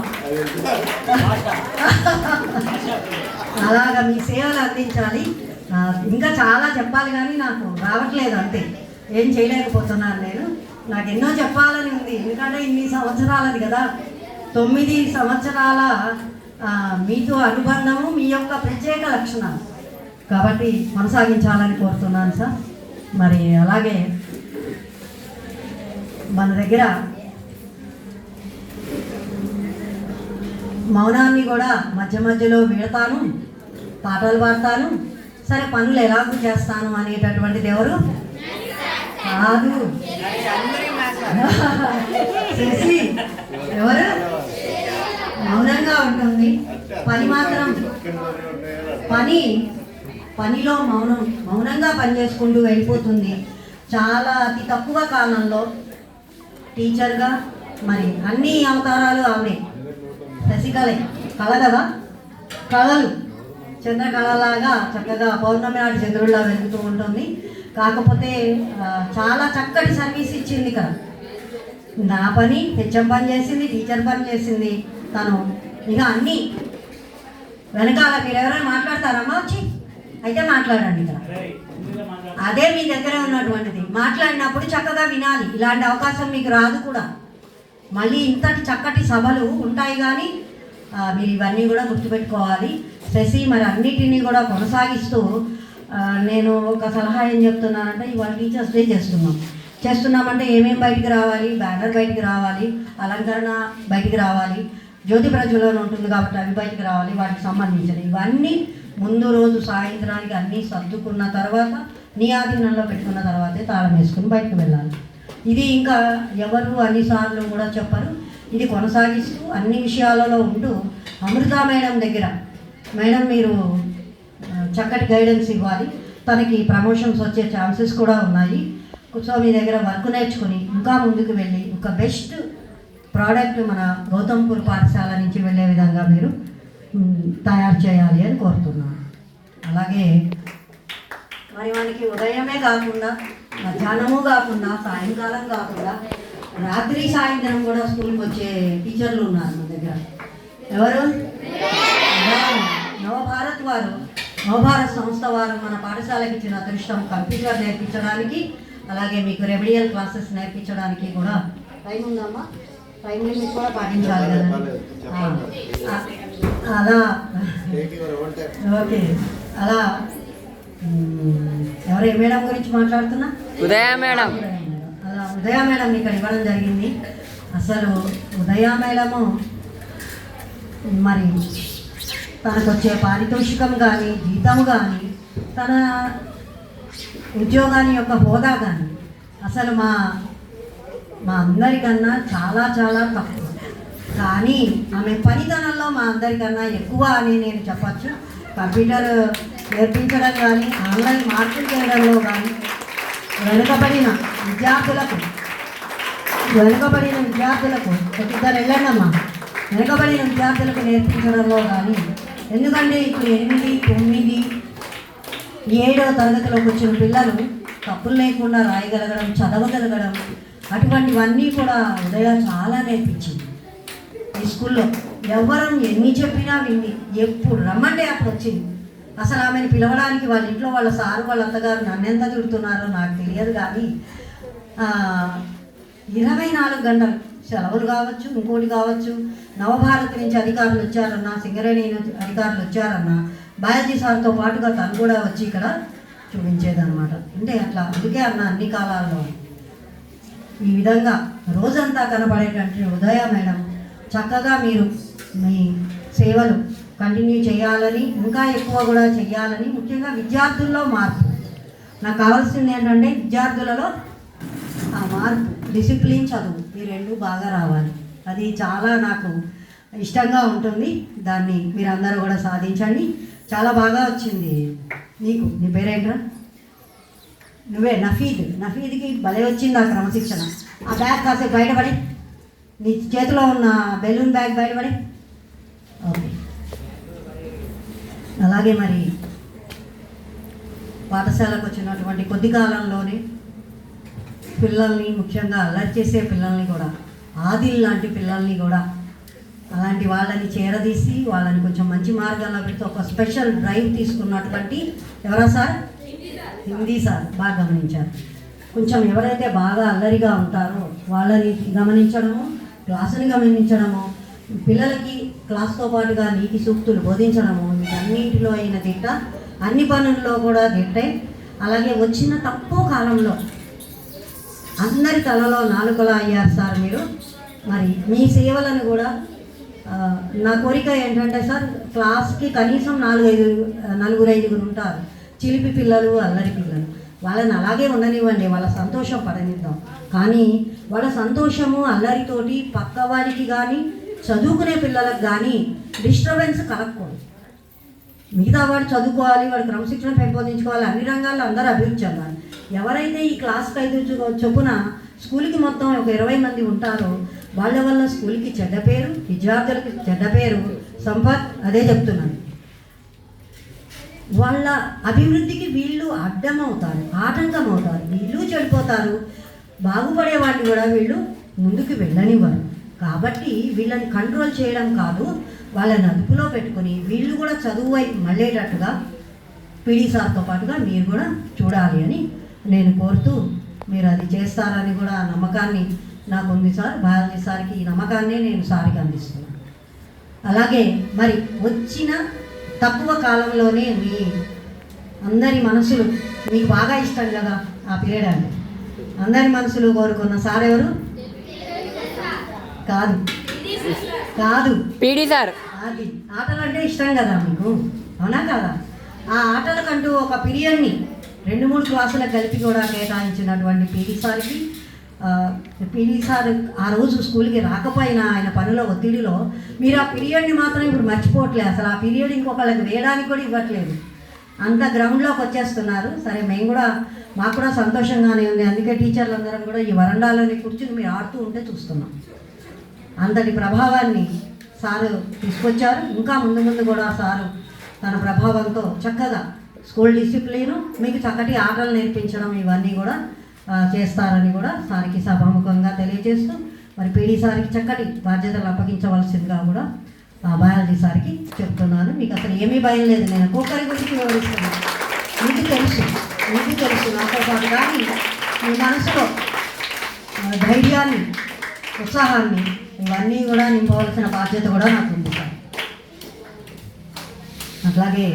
అలాగా మీ సేవలు అందించాలి. ఇంకా చాలా చెప్పాలి కానీ నాకు రావట్లేదు, అంతే, ఏం చేయలేకపోతున్నాను నేను. నాకు ఎన్నో చెప్పాలని ఉంది, ఎందుకంటే ఇన్ని సంవత్సరాలది కదా, 9 సంవత్సరాల మీతో అనుబంధము, మీ యొక్క ప్రత్యేక లక్షణాలు కాబట్టి కొనసాగించాలని కోరుతున్నాను సార్. మరి అలాగే మన దగ్గర మౌనాన్ని కూడా మధ్య మధ్యలో వీడతాను, పాటలు పాడతాను, సరే పనులు ఎలాగూ చేస్తాను అనేటటువంటిది ఎవరు కాదు, శశి ఎవరు మౌనంగా ఉంటుంది. పని మాత్రం పనిలో మౌనంగా పనిచేసుకుంటూ వెళ్ళిపోతుంది. చాలా అతి తక్కువ కాలంలో టీచర్గా మరి అన్ని అవతారాలు ఆవిడే. శశికళే కళ కదా, కళలు చంద్రకళలాగా చక్కగా పౌర్ణమి నాటి చంద్రుల్లా వెలుగుతూ ఉంటుంది. కాకపోతే చాలా చక్కటి సర్వీస్ ఇచ్చింది కదా, నా పని హెచ్ఎం పని చేసింది, టీచర్ పని చేసింది తను. ఇక అన్నీ వెనకాల మీరు ఎవరైనా మాట్లాడతారమ్మా వచ్చి, అయితే మాట్లాడండి ఇక్కడ, అదే మీ దగ్గర ఉన్నటువంటిది. మాట్లాడినప్పుడు చక్కగా వినాలి, ఇలాంటి అవకాశం మీకు రాదు కూడా. మళ్ళీ ఇంతటి చక్కటి సభలు ఉంటాయి కానీ మీరు ఇవన్నీ కూడా గుర్తుపెట్టుకోవాలి. శశి మరి అన్నిటినీ కూడా కొనసాగిస్తూ నేను ఒక సలహా ఏం చెప్తున్నానంటే, ఇవాళ టీచర్స్ డే చేస్తున్నామంటే ఏమేమి బయటికి రావాలి, బ్యానర్ బయటికి రావాలి, అలంకరణ బయటికి రావాలి, జ్యోతి ప్రజ్వలన ఉంటుంది కాబట్టి అవి బయటికి రావాలి, వాటికి సంబంధించిన ఇవన్నీ ముందు రోజు సాయంత్రానికి అన్నీ సర్దుకున్న తర్వాత నీ ఆధీనంలో పెట్టుకున్న తర్వాతే తాళం వేసుకుని బయటకు వెళ్ళాలి. ఇది ఇంకా ఎవరు అన్నిసార్లు కూడా చెప్పరు. ఇది కొనసాగిస్తూ అన్ని విషయాలలో ఉంటూ అమృత మేడం దగ్గర, మేడం మీరు చక్కటి గైడెన్స్ ఇవ్వాలి, తనకి ప్రమోషన్స్ వచ్చే ఛాన్సెస్ కూడా ఉన్నాయి. సో మీ దగ్గర వర్క్ నేర్చుకుని ఇంకా ముందుకు వెళ్ళి ఒక బెస్ట్ ప్రోడక్ట్ మన గౌతమ్పూర్ పాఠశాల నుంచి వెళ్ళే విధంగా మీరు తయారు చేయాలి అని కోరుతున్నాను. అలాగే మరి మనకి ఉదయమే కాకుండా, మధ్యాహ్నము కాకుండా, సాయంకాలం కాకుండా రాత్రి సాయంత్రం కూడా స్కూల్కి వచ్చే టీచర్లు ఉన్నారు మన దగ్గర. ఎవరు? నవభారత్ సంస్థ వారు మన పాఠశాలకి ఇచ్చిన అదృష్టం కంప్యూటర్ నేర్పించడానికి, అలాగే మీకు రెమెడియల్ క్లాసెస్ నేర్పించడానికి కూడా. టైం ఉందమ్మా, టైం లిమిట్ కూడా పాటించాలి కదా. అలా ఓకే, అలా ఎవరు ఏ మేడం గురించి మాట్లాడుతున్నా? ఉదయ మేడం. అలా ఉదయ మేడం ఇక్కడ ఇవ్వడం జరిగింది. అసలు ఉదయ మేడము మరి తనకు వచ్చే పారితోషికం కానీ, జీతం కానీ, తన ఉద్యోగాన్ని యొక్క హోదా కానీ అసలు మా అందరికన్నా చాలా చాలా తక్కువ. కానీ ఆమె పనితనంలో మా అందరికన్నా ఎక్కువ అని నేను చెప్పచ్చు. కంప్యూటర్ నేర్పించడం కానీ, ఆన్లైన్ మార్కెట్ చేయడంలో కానీ, వెనుకబడిన విద్యార్థులకు ఇద్దరు వెళ్ళండమ్మా, వెనుకబడిన విద్యార్థులకు నేర్పించడంలో కానీ. ఎందుకంటే ఇప్పుడు 8, 9, 7వ తరగతిలోకి వచ్చిన పిల్లలు తప్పులు లేకుండా రాయగలగడం, చదవగలగడం, అటువంటివన్నీ కూడా ఉదయ చాలా నేర్పించింది ఈ స్కూల్లో. ఎవరం ఎన్ని చెప్పినా వింది, ఎప్పుడు రమ్మంటే అప్పుడు వచ్చింది. అసలు ఆమెను పిలవడానికి వాళ్ళ ఇంట్లో వాళ్ళ సారు వాళ్ళ అత్తగారు నన్ను ఎంత తిడుతున్నారో నాకు తెలియదు కానీ 24 గంటలు సెలవులు కావచ్చు, ఇంకోటి కావచ్చు, నవభారత్ నుంచి అధికారులు వచ్చారన్నా, సింగరేణి నుంచి అధికారులు వచ్చారన్నా బయాలజీ సార్తో పాటుగా తను కూడా వచ్చి ఇక్కడ చూపించేదన్నమాట. అంటే అట్లా అందుకే అన్న అన్ని కాలాల్లో ఈ విధంగా రోజంతా కనబడేటువంటి ఉదయ మేడం చక్కగా మీరు మీ సేవలు కంటిన్యూ చేయాలని, ఇంకా ఎక్కువ కూడా చేయాలని, ముఖ్యంగా విద్యార్థుల్లో మార్పు. నాకు కావాల్సింది ఏంటంటే విద్యార్థులలో ఆ మార్పు, డిసిప్లిన్, చదువు ఈ రెండు బాగా రావాలి. అది చాలా నాకు ఇష్టంగా ఉంటుంది. దాన్ని మీరందరూ కూడా సాధించండి. చాలా బాగా వచ్చింది నీకు. నీ పేరేంట్రా? నువ్వే నఫీద్కి భలే వచ్చింది ఆ క్రమశిక్షణ. ఆ బ్యాగ్ కాసేపు బయటపడి, నీ చేతిలో ఉన్న బెలూన్ బ్యాగ్ బయటపడి. ఓకే. అలాగే మరి పాఠశాలకు వచ్చినటువంటి కొద్ది కాలంలోనే పిల్లల్ని, ముఖ్యంగా అల్లరి చేసే పిల్లల్ని కూడా, ఆదిల్ లాంటి పిల్లల్ని కూడా, అలాంటి వాళ్ళని చేరదీసి వాళ్ళని కొంచెం మంచి మార్గాల్లో పెడితే ఒక స్పెషల్ డ్రైవ్ తీసుకున్నటువంటి ఎవరా సార్? హిందీ సార్. బాగా గమనించారు. కొంచెం ఎవరైతే బాగా అల్లరిగా ఉంటారో వాళ్ళని గమనించడము, క్లాసుని గమనించడము, పిల్లలకి క్లాస్తో పాటుగా నీతి సూక్తులు బోధించడము, వీటన్నింటిలో అయిన దిట్ట, అన్ని పనుల్లో కూడా దిట్టే. అలాగే వచ్చిన తక్కువ కాలంలో అందరి తలలో నాలుకలా అయ్యారు సార్ మీరు. మరి మీ సేవలను కూడా నా కోరిక ఏంటంటే సార్, క్లాస్కి కనీసం 4-5 ఉంటారు, చిలిపి పిల్లలు, అల్లరి పిల్లలు. వాళ్ళని అలాగే ఉండనివ్వండి, వాళ్ళ సంతోషం పడనిద్దాం. కానీ వాళ్ళ సంతోషము అల్లరితోటి పక్కవాడికి కానీ, చదువుకునే పిల్లలకు కానీ డిస్టర్బెన్స్ కలగకూడదు. మిగతా వాడు చదువుకోవాలి, వాడు క్రమశిక్షణ పెంపొందించుకోవాలి, అన్ని రంగాల్లో అందరూ అభివృద్ధి చెందాలి. ఎవరైతే ఈ క్లాస్కి 5 చొప్పున స్కూల్కి మొత్తం ఒక 20 మంది ఉంటారో వాళ్ళ వల్ల స్కూల్కి చెడ్డ పేరు, విద్యార్థులకి చెడ్డ పేరు. సంపత్ అదే చెప్తున్నాను. వాళ్ళ అభివృద్ధికి వీళ్ళు అడ్డమవుతారు, ఆటంకం అవుతారు, వీళ్ళు చెడిపోతారు. బాగుపడే వాటిని కూడా వీళ్ళు ముందుకు వెళ్ళనివ్వరు. కాబట్టి వీళ్ళని కంట్రోల్ చేయడం కాదు, వాళ్ళని అదుపులో పెట్టుకొని వీళ్ళు కూడా చదువు వైపు మళ్ళేటట్టుగా పీడీ సార్తో పాటుగా మీరు కూడా చూడాలి అని నేను కోరుతూ, మీరు అది చేస్తారని కూడా నమ్మకాన్ని నాకు ఉంది సార్. బయాలజీ సార్కి ఈ నమ్మకాన్ని నేను సార్కి అందిస్తున్నాను. అలాగే మరి వచ్చిన తక్కువ కాలంలోనే మీ అందరి మనసులు, మీకు బాగా ఇష్టం కదా ఆ పీరియడ్ అంటే, అందరి మనసులు కోరుకున్న సార్ ఎవరు? కాదు పీడీ సార్. అది ఆటలు అంటే ఇష్టం కదా మీకు, అవునా కదా? ఆ ఆటలకంటూ ఒక పీరియడ్ని 2-3 క్లాసులకు కలిపి కూడా కేటాయించినటువంటి పీడీ సార్కి, పీడీ సార్ ఆ రోజు స్కూల్కి రాకపోయినా ఆయన పనుల ఒత్తిడిలో మీరు ఆ పీరియడ్ని మాత్రం ఇప్పుడు మర్చిపోవట్లేదు. అసలు ఆ పీరియడ్ ఇంకొకళ్ళకి వేయడానికి కూడా ఇవ్వట్లేదు. అంత గ్రౌండ్లోకి వచ్చేస్తున్నారు. సరే, మేము కూడా, మాకు కూడా సంతోషంగానే ఉంది. అందుకే టీచర్లు అందరం కూడా ఈ వరండాలోని కూర్చుని మీరు ఆడుతూ ఉంటే చూస్తున్నాం. అంతటి ప్రభావాన్ని సారు తీసుకొచ్చారు. ఇంకా ముందు కూడా సారు తన ప్రభావంతో చక్కగా స్కూల్ డిసిప్లిను, మీకు చక్కటి ఆటలు నేర్పించడం, ఇవన్నీ కూడా చేస్తారని కూడా సార్కి సభాముఖంగా తెలియజేస్తూ, మరి పీడీ సార్కి చక్కటి బాధ్యతలు అప్పగించవలసిందిగా కూడా బయాలజీ సార్కి చెప్తున్నాను. మీకు అసలు ఏమీ భయం లేదు. నేను ఒక్కొక్కరి గురించి వివరిస్తున్నాను. మీకు తెలుసు నాతో పాటు. కానీ మీ మనసులో ధైర్యాన్ని, ఉత్సాహాన్ని ఇవన్నీ కూడా నింపవలసిన బాధ్యత కూడా నాకు ఉంది సార్. అట్లాగే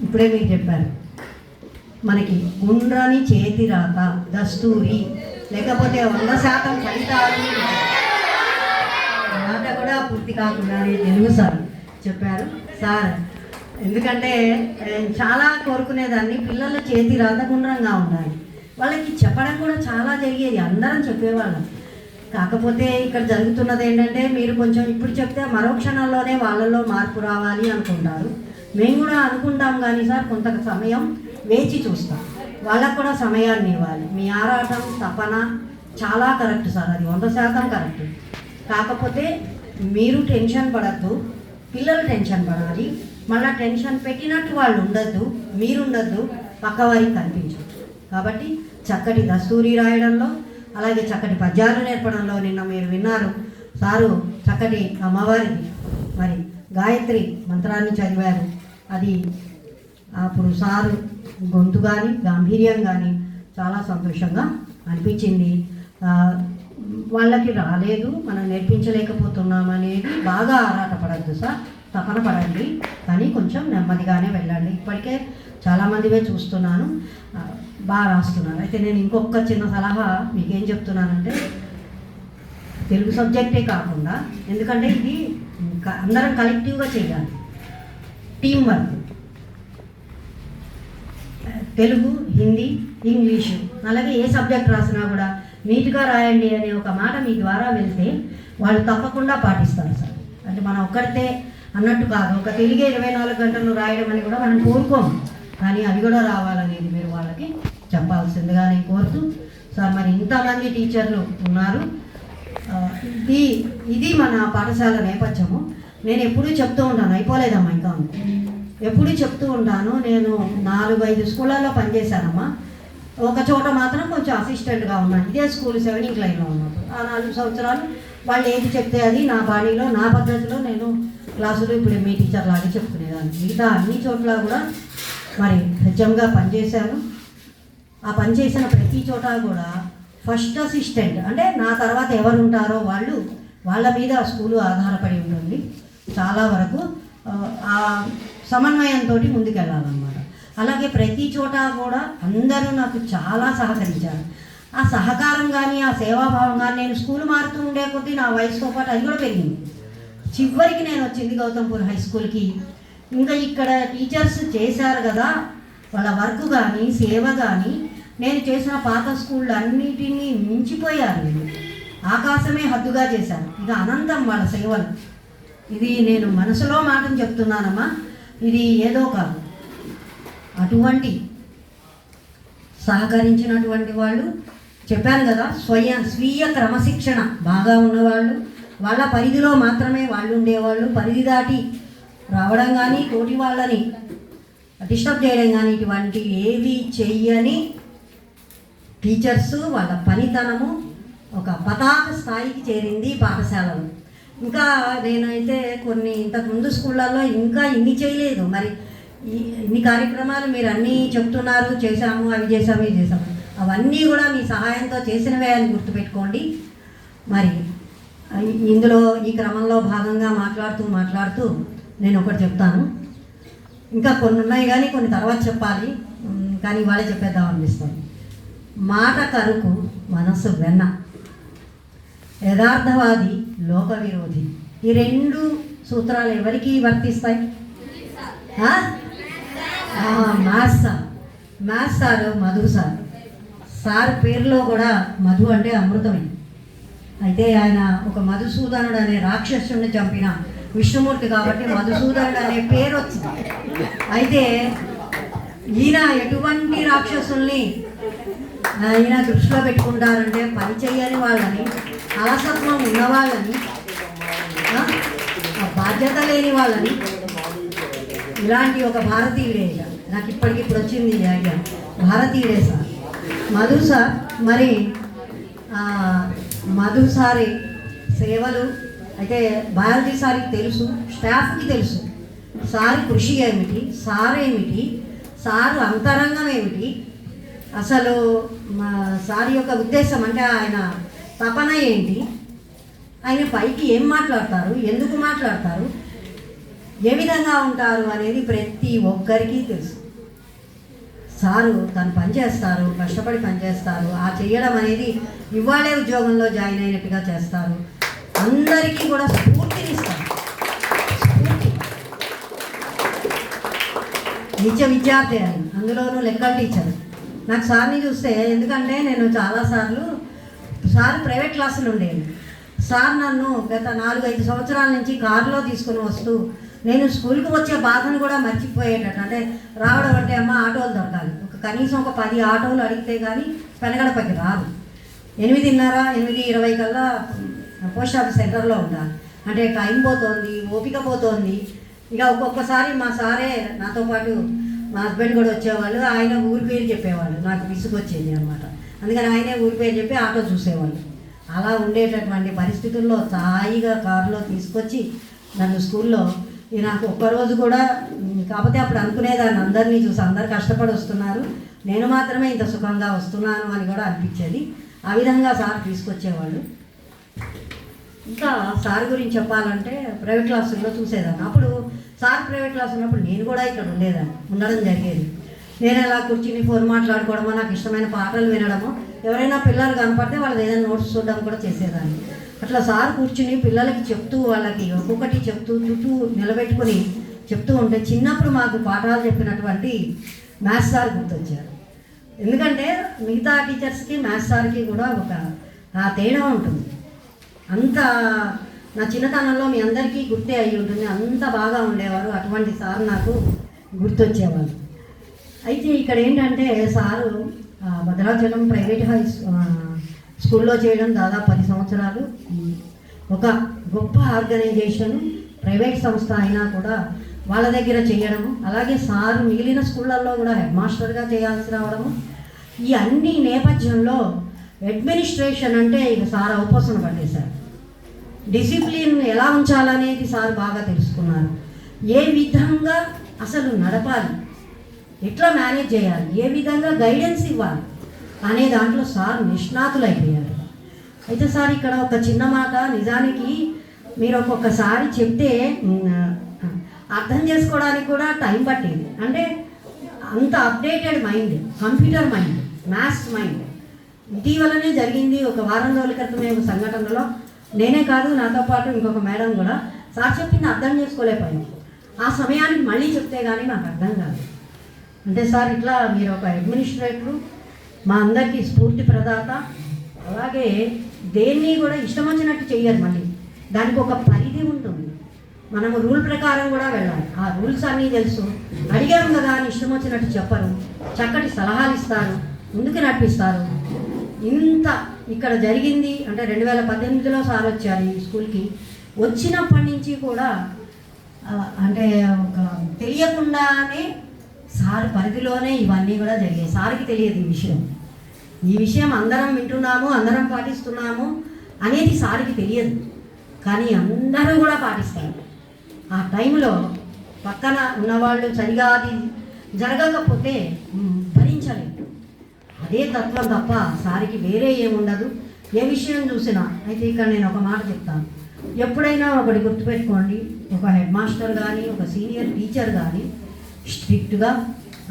ఇప్పుడే మీరు చెప్పారు, మనకి గుండ్రని చేతి రాత, దస్తూరి, లేకపోతే 100% ఫలితాలు మాట కూడా పూర్తి కాకుండానే తెలుగు సార్ చెప్పారు. సార్, ఎందుకంటే చాలా కోరుకునేదాన్ని, పిల్లల చేతి రాత గుండ్రంగా ఉండాలి. వాళ్ళకి చెప్పడం కూడా చాలా జరిగేది, అందరం చెప్పేవాళ్ళం. కాకపోతే ఇక్కడ జరుగుతున్నది ఏంటంటే, మీరు కొంచెం ఇప్పుడు చెప్తే మరో క్షణంలోనే వాళ్ళల్లో మార్పు రావాలి అనుకుంటారు. మేము కూడా అనుకుంటాం కానీ సార్, కొంత సమయం వేచి చూస్తాం. వాళ్ళకు కూడా సమయాన్ని ఇవ్వాలి. మీ ఆరాటం, తపన చాలా కరెక్ట్ సార్, అది 100% కరెక్ట్. కాకపోతే మీరు టెన్షన్ పడద్దు, పిల్లలు టెన్షన్ పడాలి. మళ్ళీ టెన్షన్ పెట్టినట్టు వాళ్ళు ఉండద్దు, మీరుండద్దు, పక్కవారికి కనిపించదు. కాబట్టి చక్కటి దస్తూరి రాయడంలో, అలాగే చక్కటి పద్యాలు నేర్పడంలో నిన్న మీరు విన్నారు. సారు చక్కటి అమ్మవారిది మరి గాయత్రి మంత్రాన్ని చదివారు. అది అప్పుడు సారు గొంతు కానీ, గాంభీర్యం కానీ చాలా సంతోషంగా అనిపించింది. వాళ్ళకి రాలేదు, మనం నేర్పించలేకపోతున్నాం అనేది బాగా ఆరాటపడద్దు సార్, తపన పడండి, కానీ కొంచెం నెమ్మదిగానే వెళ్ళండి. ఇప్పటికే చాలామందివే చూస్తున్నాను బాగా రాస్తున్నారు. అయితే నేను ఇంకొక చిన్న సలహా మీకేం చెప్తున్నానంటే, తెలుగు సబ్జెక్టే కాకుండా, ఎందుకంటే ఇది అందరం కలెక్టివ్గా చేయాలి, team work. Telugu, Hindi, English, అలాగే ఏ సబ్జెక్ట్ రాసినా కూడా నీట్గా రాయండి అనే ఒక మాట మీ ద్వారా వెళ్తే వాళ్ళు తప్పకుండా పాటిస్తారు సార్. అంటే మనం ఒక్కడితే అన్నట్టు కాదు, ఒక తెలుగే 24 గంటలు రాయడం అని కూడా మనం కోరుకోము, కానీ అవి కూడా రావాలనేది మీరు వాళ్ళకి చెప్పాల్సిందిగా నేను కోరుతూ సార్, మరి ఇంతమంది టీచర్లు ఉన్నారు, ఇది మన పాఠశాల నేపథ్యము. నేను ఎప్పుడూ చెప్తూ ఉంటాను, అయిపోలేదమ్మా ఇంకా ఎప్పుడూ చెప్తూ ఉంటాను, నేను 4-5 స్కూళ్ళల్లో పనిచేశానమ్మా. ఒక చోట మాత్రం కొంచెం అసిస్టెంట్గా ఉన్నాను, ఇదే స్కూల్ 7th లైన్లో ఉన్నప్పుడు. ఆ 4 సంవత్సరాలు వాళ్ళు ఏది చెప్తే అది నా బాణీలో, నా పద్ధతిలో నేను క్లాసులు ఇప్పుడు మీ టీచర్ లాగా చెప్పుకునేదాన్ని. మిగతా అన్ని చోట్ల కూడా మరి హెచ్ఎంగా పనిచేశాను. ఆ పనిచేసిన ప్రతి చోట కూడా ఫస్ట్ అసిస్టెంట్ అంటే నా తర్వాత ఎవరు ఉంటారో వాళ్ళ మీద స్కూలు ఆధారపడి ఉంటుంది. చాలా వరకు ఆ సమన్వయంతో ముందుకెళ్ళాలన్నమాట. అలాగే ప్రతి చోట కూడా అందరూ నాకు చాలా సహకరించారు. ఆ సహకారం కానీ, ఆ సేవాభావం కానీ, నేను స్కూల్ మారుతూ ఉండే కొద్దీ నా వయసుతో పాటు అది కూడా పెరిగింది. చివరికి నేను వచ్చింది గౌతంపూర్ హై స్కూల్కి. ఇంకా ఇక్కడ టీచర్స్ చేశారు కదా, వాళ్ళ వర్క్ కానీ, సేవ కానీ నేను చేసిన పాత స్కూళ్ళు అన్నిటినీ మించిపోయారు. నేను ఆకాశమే హద్దుగా చేశాను. ఇక అనంతం వాళ్ళ సేవలు. ఇది నేను మనసులో మాటను చెప్తున్నానమ్మా, ఇది ఏదో కాదు. అటువంటి సహకరించినటువంటి వాళ్ళు చెప్పాను కదా, స్వీయ క్రమశిక్షణ బాగా ఉన్నవాళ్ళు, వాళ్ళ పరిధిలో మాత్రమే వాళ్ళు ఉండేవాళ్ళు. పరిధి దాటి రావడం కానీ, తోటి వాళ్ళని డిస్టర్బ్ చేయడం కానీ ఇటువంటి ఏవి చెయ్యని టీచర్స్, వాళ్ళ పనితనము ఒక పతాక స్థాయికి చేరింది పాఠశాలలో. ఇంకా నేనైతే కొన్ని ఇంతకుముందు స్కూళ్ళల్లో ఇంకా ఇన్ని చేయలేదు. మరి ఇన్ని కార్యక్రమాలు మీరు అన్నీ చెప్తున్నారు, చేశాము, అవి చేసాము, ఇవి చేసాము, అవన్నీ కూడా మీ సహాయంతో చేసినవే అని గుర్తుపెట్టుకోండి. మరి ఇందులో ఈ క్రమంలో భాగంగా మాట్లాడుతూ నేను ఒకటి చెప్తాను. ఇంకా కొన్ని ఉన్నాయి కానీ కొన్ని తర్వాత చెప్పాలి, కానీ ఇవాళే చెప్పేద్దాం అనిపిస్తుంది. మాట కరుకు మనసు వెన్న, యథార్థవాది లోక విరోధి. ఈ 2 సూత్రాలు ఎవరికి వర్తిస్తాయి? మ్యాథ్స్ సార్ మధు సార్ పేరులో కూడా మధు అంటే అమృతమే. అయితే ఆయన ఒక మధుసూదనుడు అనే రాక్షసుని చంపిన విష్ణుమూర్తి కాబట్టి మధుసూదనుడు అనే పేరు వచ్చింది. అయితే ఈయన ఎటువంటి రాక్షసుల్ని ఈయన దృష్టిలో పెట్టుకుంటారంటే, పని చేయని వాళ్ళని, అలసత్వం ఉన్నవాళ్ళని, బాధ్యత లేని వాళ్ళని. ఇలాంటి ఒక భారతీయుడే. నాకు ఇప్పటికిప్పుడు వచ్చింది ఐడియా, భారతీయుడే సార్ మధు సార్. మరి మధు సారి సేవలు అయితే బయాలజీ సార్కి తెలుసు, స్టాఫ్కి తెలుసు సార్ కృషి ఏమిటి, సార్ అంతరంగం ఏమిటి, అసలు మా సార్ యొక్క ఉద్దేశం అంటే ఆయన తపన ఏంటి, ఆయన పైకి ఏం మాట్లాడతారు, ఎందుకు మాట్లాడతారు, ఏ విధంగా ఉంటారు అనేది ప్రతి ఒక్కరికి తెలుసు. సారు తను పనిచేస్తారు, కష్టపడి పనిచేస్తారు. ఆ చేయడం అనేది ఇవాళే ఉద్యోగంలో జాయిన్ అయినట్టుగా చేస్తారు. అందరికీ కూడా స్ఫూర్తినిస్తారు. విద్యార్థి అని, అందులోనూ లెక్కల టీచర్. నాకు సార్ని చూస్తే, ఎందుకంటే నేను చాలాసార్లు సార్ ప్రైవేట్ క్లాసులు ఉండేది. సార్ నన్ను గత 4-5 సంవత్సరాల నుంచి కారులో తీసుకుని వస్తూ నేను స్కూల్కి వచ్చే బాధను కూడా మర్చిపోయేటట్టు. అంటే రావడం అంటే అమ్మ ఆటోలు దొరకాలి, కనీసం ఒక 10 ఆటోలు అడిగితే కానీ పెనగడపకి రాదు. 8:30-8:20 కల్లా పోస్ట్ ఆఫీస్ సెంటర్లో ఉండాలి. అంటే టైం పోతుంది, ఓపిక పోతుంది. ఇక ఒక్కొక్కసారి మా సారే నాతో పాటు మా హస్బెండ్ కూడా వచ్చేవాళ్ళు. ఆయన ఊరి పేరు చెప్పేవాళ్ళు, నాకు విసుగొచ్చేది అనమాట. అందుకని ఆయనే ఊరి పేరు చెప్పి ఆటో చూసేవాళ్ళు. అలా ఉండేటటువంటి పరిస్థితుల్లో హాయిగా కారులో తీసుకొచ్చి నన్ను స్కూల్లో, నాకు ఒక్కరోజు కూడా, కాకపోతే అప్పుడు అనుకునేదాన్ని అందరినీ చూసి అందరు కష్టపడి వస్తున్నారు, నేను మాత్రమే ఇంత సుఖంగా వస్తున్నాను అని కూడా అనిపించేది. ఆ విధంగా సార్ తీసుకొచ్చేవాళ్ళు. ఇంకా సార్ గురించి చెప్పాలంటే ప్రైవేట్ క్లాసుల్లో చూసేదాన్ని. అప్పుడు సార్ ప్రైవేట్ క్లాస్ ఉన్నప్పుడు నేను కూడా ఇక్కడ ఉండడం జరిగేది. నేను అలా కూర్చుని ఫోన్ మాట్లాడుకోవడమో, నాకు ఇష్టమైన పాటలు వినడమో, ఎవరైనా పిల్లలు కనపడితే వాళ్ళది ఏదైనా నోట్స్ చూడడం కూడా చేసేదాన్ని. అట్లా సార్ కూర్చుని పిల్లలకి చెప్తూ, వాళ్ళకి ఒక్కొక్కటి చెప్తూ చుట్టూ నిలబెట్టుకొని చెప్తూ ఉంటే చిన్నప్పుడు మాకు పాఠాలు చెప్పినటువంటి మ్యాథ్స్ సార్ గుర్తొచ్చారు. ఎందుకంటే మిగతా టీచర్స్కి మ్యాథ్స్ సార్కి కూడా ఒక తేడా ఉంటుంది. అంత నా చిన్నతనంలో మీ అందరికీ గుర్తే అయ్యి ఉంటుంది, అంత బాగా ఉండేవారు. అటువంటి సార్ నాకు గుర్తొచ్చేవాళ్ళు. అయితే ఇక్కడ ఏంటంటే సారు భద్రాచలం ప్రైవేట్ స్కూల్లో చేయడం దాదాపు 10 సంవత్సరాలు. ఒక గొప్ప ఆర్గనైజేషన్, ప్రైవేట్ సంస్థ అయినా కూడా వాళ్ళ దగ్గర చేయడము, అలాగే సారు మిగిలిన స్కూళ్ళల్లో కూడా హెడ్ మాస్టర్గా చేయాల్సి రావడము, ఈ అన్ని నేపథ్యంలో అడ్మినిస్ట్రేషన్ అంటే ఇక సార్ అవపోసన పట్టేశారు. డిసిప్లిన్ ఎలా ఉంచాలనేది సార్ బాగా తెలుసుకున్నారు. ఏ విధంగా అసలు నడపాలి, ఎట్లా మేనేజ్ చేయాలి, ఏ విధంగా గైడెన్స్ ఇవ్వాలి అనే దాంట్లో సార్ నిష్ణాతులు అయిపోయారు. అయితే సార్ ఇక్కడ ఒక చిన్న మాట, నిజానికి మీరు ఒక్కొక్కసారి చెప్తే అర్థం చేసుకోవడానికి కూడా టైం పట్టేది. అంటే అంత updated mind, computer mind, maths mind. ఇటీవలనే జరిగింది, ఒక వారం రోజుల క్రితమే ఒక సంఘటనలో నేనే కాదు, నాతో పాటు ఇంకొక మేడం కూడా సార్ చెప్పింది అర్థం చేసుకోలేకపోయింది. ఆ సమయానికి మళ్ళీ చెప్తే కానీ నాకు అర్థం కాదు. అంటే సార్ ఇట్లా మీరు ఒక అడ్మినిస్ట్రేటరు, మా అందరికీ స్ఫూర్తి ప్రదాత. అలాగే దేన్ని కూడా ఇష్టం వచ్చినట్టు చెయ్యరు, మళ్ళీ దానికి ఒక పరిధి ఉంటుంది. మనము రూల్ ప్రకారం కూడా వెళ్ళాలి. ఆ రూల్స్ అన్నీ తెలుసు, అడిగాము కదా అని ఇష్టం వచ్చినట్టు చెప్పరు, చక్కటి సలహాలు ఇస్తారు, ముందుకు నడిపిస్తారు. ఇంత ఇక్కడ జరిగింది అంటే 2018లో సార్ వచ్చారు ఈ స్కూల్కి. వచ్చినప్పటి నుంచి కూడా అంటే ఒక తెలియకుండానే సార్ పరిధిలోనే ఇవన్నీ కూడా జరిగాయి. సార్కి తెలియదు ఈ విషయం అందరం వింటున్నాము, అందరం పాటిస్తున్నాము అనేది సార్కి తెలియదు, కానీ అందరూ కూడా పాటిస్తారు. ఆ టైంలో పక్కన ఉన్నవాళ్ళు సరిగా అది జరగకపోతే భరించలేదు. అదే తత్వం తప్ప సారికి వేరే ఏముండదు, ఏ విషయం చూసినా. అయితే ఇక్కడ నేను ఒక మాట చెప్తాను, ఎప్పుడైనా ఒకటి గుర్తుపెట్టుకోండి, ఒక హెడ్ మాస్టర్ కానీ ఒక సీనియర్ టీచర్ కానీ స్ట్రిక్ట్గా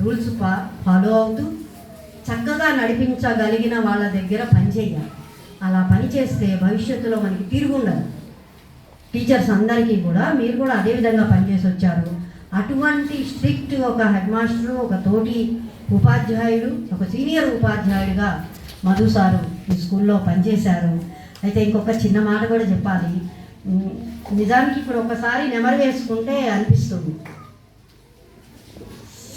రూల్స్ ఫాలో అవుతూ చక్కగా నడిపించగలిగిన వాళ్ళ దగ్గర పనిచేయాలి. అలా పని చేస్తే భవిష్యత్తులో మనకి తిరుగుండదు. టీచర్స్ అందరికీ కూడా మీరు కూడా అదే విధంగా పనిచేసి వచ్చారు. అటువంటి స్ట్రిక్ట్ ఒక హెడ్ మాస్టరు, ఒక తోటి ఉపాధ్యాయుడు, ఒక సీనియర్ ఉపాధ్యాయుడిగా మధు సారు ఈ స్కూల్లో పనిచేశారు. అయితే ఇంకొక చిన్న మాట కూడా చెప్పాలి. నిజానికి ఇప్పుడు ఒకసారి నెమరు వేసుకుంటే అనిపిస్తుంది,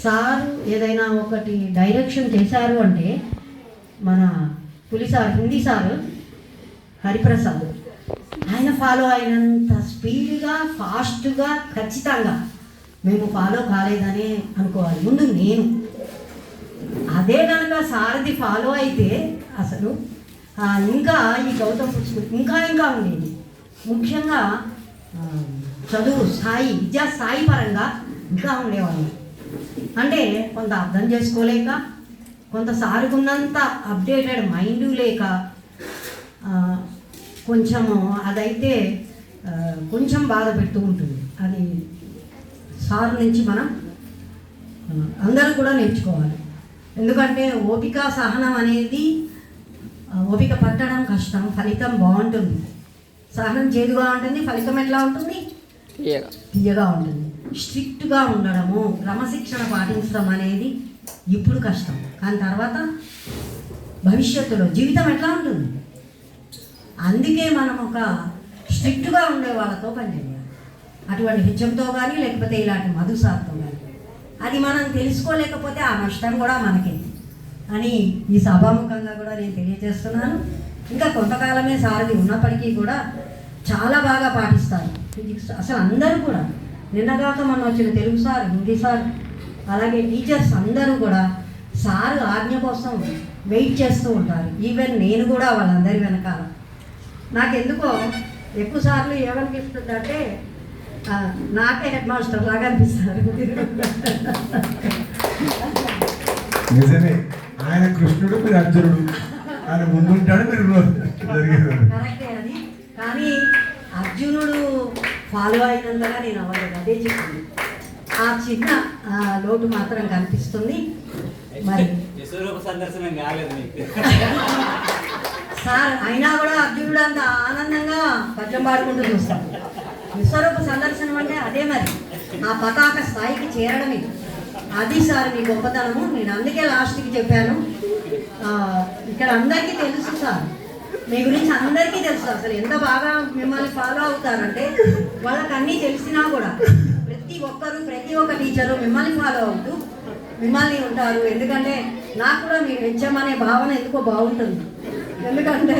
సారు ఏదైనా ఒకటి డైరెక్షన్ చేశారు అంటే మన సార్, హిందీ సారు హరిప్రసాద్, ఆయన ఫాలో అయినంత స్పీడ్గా, ఫాస్ట్గా, ఖచ్చితంగా మేము ఫాలో కాలేదనే అనుకోవాలి. ముందు నేను అదే కనుక సారథి ఫాలో అయితే అసలు ఇంకా ఈ గౌతమ్ స్కూల్ ఇంకా ఉండేది. ముఖ్యంగా చదువు స్థాయి, విద్యా స్థాయి పరంగా ఇంకా ఉండేవాళ్ళు. అంటే కొంత అర్థం చేసుకోలేక, కొంత సారుకున్నంత అప్డేటెడ్ మైండ్ లేక, కొంచెము అదైతే కొంచెం బాధ పెడుతూ ఉంటుంది. అది సార్ నుంచి మనం అందరూ కూడా నేర్చుకోవాలి. ఎందుకంటే ఓపిక, సహనం అనేది, ఓపిక పట్టడం కష్టం, ఫలితం బాగుంటుంది. సహనం చేదుగా ఉంటుంది, ఫలితం ఎట్లా ఉంటుంది? తీయగా ఉంటుంది. స్ట్రిక్ట్గా ఉండడము, క్రమశిక్షణ పాటించడం అనేది ఇప్పుడు కష్టం, కానీ తర్వాత భవిష్యత్తులో జీవితం ఎట్లా ఉంటుంది? అందుకే మనం ఒక స్ట్రిక్ట్గా ఉండే వాళ్ళతో పనిచేయాలి. అటువంటి హెచ్ఎంతో కానీ లేకపోతే ఇలాంటి మధు సార్తో కానీ. అది మనం తెలుసుకోలేకపోతే ఆ నష్టం కూడా మనకే అని ఈ సభాముఖంగా కూడా నేను తెలియజేస్తున్నాను. ఇంకా కొంతకాలమే సారథి ఉన్నప్పటికీ కూడా చాలా బాగా పాటిస్తారు ఫిజిక్స్. అసలు అందరూ కూడా నిన్నగాక మొన్న వచ్చిన తెలుగు సార్, హిందీ సార్, అలాగే టీచర్స్ అందరూ కూడా సార్ ఆజ్ఞ కోసం వెయిట్ చేస్తూ ఉంటారు. ఈవెన్ నేను కూడా వాళ్ళందరి వెనకాల. నాకెందుకో ఎక్కువ సార్లు ఏమనిపిస్తుందంటే నాకే హెడ్ మాస్టర్ లాగా అనిపిస్తారు. నిజమే, ఆయన కృష్ణుడు, మీరు అర్జునుడు. ఆయన ముందుంటాడు, మీరు జరిగేది కరెక్టే అది. కానీ అర్జునుడు ఫాలో అయినంతగా నేను అవ్వలేదు, అదే చెప్పింది. ఆ చిన్న లోటు మాత్రం కనిపిస్తుంది. మరి సందర్శనం కాలేదు సార్ అయినా కూడా అర్జునుడు అంత ఆనందంగా పద్యం పాడుకుంటూ చూస్తాం. విశ్వరూప సందర్శనం అంటే అదే, మరి ఆ పతాక స్థాయికి చేరడమే. అది సార్ మీ గొప్పతనము. నేను అందుకే లాస్ట్కి చెప్పాను, ఇక్కడ అందరికీ తెలుసు సార్, మీ గురించి అందరికీ తెలుసు. అసలు ఎంత బాగా మిమ్మల్ని ఫాలో అవుతారంటే వాళ్ళకి అన్నీ తెలిసినా కూడా ప్రతి ఒక్క టీచరు మిమ్మల్ని ఫాలో అవుతూ మిమ్మల్ని ఉంటారు. ఎందుకంటే నాకు కూడా మీరు హెచ్ఎం అనే భావన ఎందుకో బాగుంటుంది. ఎందుకంటే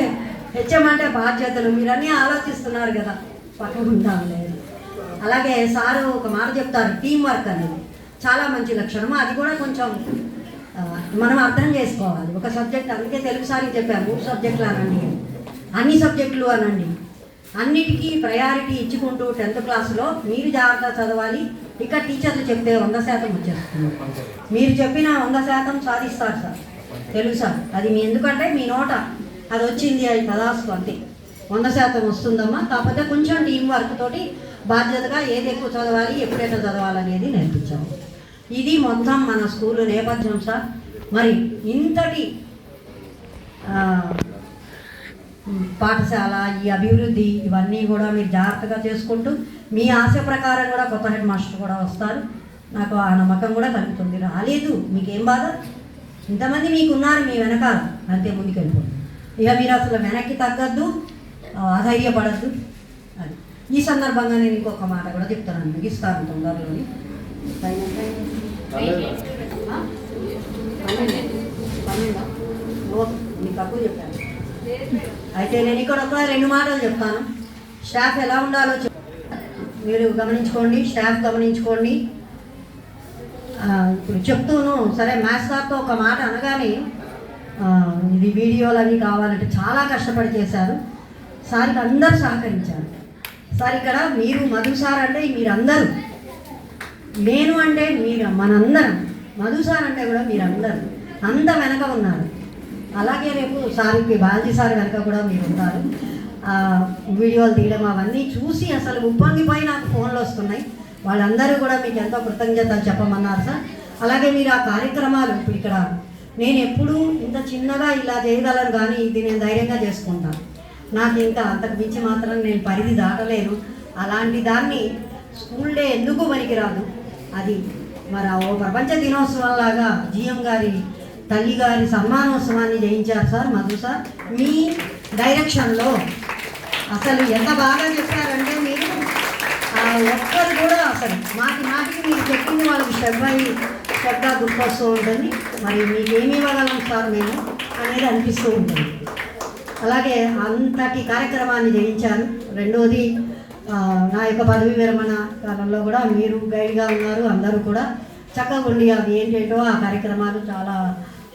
హెచ్ఎం అంటే బాధ్యతలు, మీరన్నీ ఆలోచిస్తున్నారు కదా, పట్టుకుంటాం లేదు. అలాగే సారు ఒక మాట చెప్తారు, టీం వర్క్ అనేది చాలా మంచి లక్షణం. అది కూడా కొంచెం మనం అర్థం చేసుకోవాలి. ఒక సబ్జెక్ట్, అందుకే తెలుగు సార్కి చెప్పాను 3 సబ్జెక్టులు అనండి, అన్ని సబ్జెక్టులు అనండి, అన్నిటికీ ప్రయారిటీ ఇచ్చుకుంటూ 10th క్లాస్లో మీరు జాగ్రత్త చదవాలి. ఇక టీచర్లు చెప్తే 100% వచ్చేస్తుంది. మీరు చెప్పిన 100% సాధిస్తారు సార్, తెలుగు సార్. అది మీ ఎందుకంటే మీ నోట అది వచ్చింది, అది తదాస్తు అంతే, 100% వస్తుందమ్మా. కాకపోతే కొంచెం టీం వర్క్ తోటి బాధ్యతగా ఏది ఎక్కువ చదవాలి, ఎప్పుడైనా చదవాలనేది నేర్పించాము. ఇది మొత్తం మన స్కూల్ నేపథ్యం సార్. మరి ఇంతటి పాఠశాల, ఈ అభివృద్ధి, ఇవన్నీ కూడా మీరు జాగ్రత్తగా చేసుకుంటూ మీ ఆశ ప్రకారం కూడా కొత్త హెడ్ మాస్టర్ కూడా వస్తారు. నాకు ఆ నమ్మకం కూడా కలుగుతుంది. రాలేదు మీకేం బాధ, ఇంతమంది మీకున్నారు మీ వెనకాల, అంతే ముందుకు వెళ్ళిపోండి. ఇక మీరు అసలు వెనక్కి తగ్గద్దు, అధైర్యపడద్దు. అది ఈ సందర్భంగా నేను ఇంకొక మాట కూడా చెప్తాను, ముగిస్తాను తొందరలోని. నీకు తక్కువ చెప్పాను. అయితే నేను ఇక్కడ ఒక 2 మాటలు చెప్తాను. స్టాఫ్ ఎలా ఉండాలో మీరు గమనించుకోండి, స్టాఫ్ గమనించుకోండి. ఇప్పుడు చెప్తూను సరే, మ్యాథ్స్ సార్తో ఒక మాట అనగానే ఇది వీడియోలు అవి కావాలంటే చాలా కష్టపడి చేశారు. సార్కి అందరూ సహకరించారు. సార్ ఇక్కడ మీరు మధు సార్ అంటే మీరందరూ, నేను అంటే మీరు, మనందరం. మధు సార్ అంటే కూడా మీరందరూ అంత వెనక ఉన్నారు. అలాగే రేపు సార్కి బాలాజీ సార్ వెనక కూడా మీరు ఉంటారు. వీడియోలు తీయడం అవన్నీ చూసి అసలు ఉప్పొంగిపోయి నాకు ఫోన్లు వస్తున్నాయి. వాళ్ళందరూ కూడా మీకు ఎంతో కృతజ్ఞతలు చెప్పమన్నారు సార్. అలాగే మీరు ఆ కార్యక్రమాలు ఇప్పుడు ఇక్కడ నేను ఎప్పుడూ ఇంత చిన్నగా ఇలా చేయగలను, కానీ ఇది నేను ధైర్యంగా చేసుకుంటాను. నాకు ఇంకా అంతకు మించి మాత్రం నేను పరిధి దాటలేను. అలాంటి దాన్ని స్కూల్ డే ఎందుకు పనికిరాదు. అది మరి ఓ ప్రపంచ దినోత్సవం లాగా జిఎం గారి తల్లి గారి సన్మానోత్సవాన్ని జయించారు సార్ మధు సార్. మీ డైరెక్షన్లో అసలు ఎంత బాగా చెప్పారంటే మీరు ఒక్కరు కూడా అసలు మాటికి మీరు చెప్పింది వాళ్ళకి స్టెప్గా గుర్తొస్తూ ఉంటుంది. మరి మీకు ఏమి ఇవ్వగలం సార్ మేము అనేది అనిపిస్తూ ఉంటుంది. అలాగే అంతటి కార్యక్రమాన్ని జయించారు. రెండోది, నా యొక్క పదవి విరమణ కాలంలో కూడా మీరు గైడ్గా ఉన్నారు. అందరూ కూడా చక్కగా ఉండి అవి ఏంటంటో ఆ కార్యక్రమాలు చాలా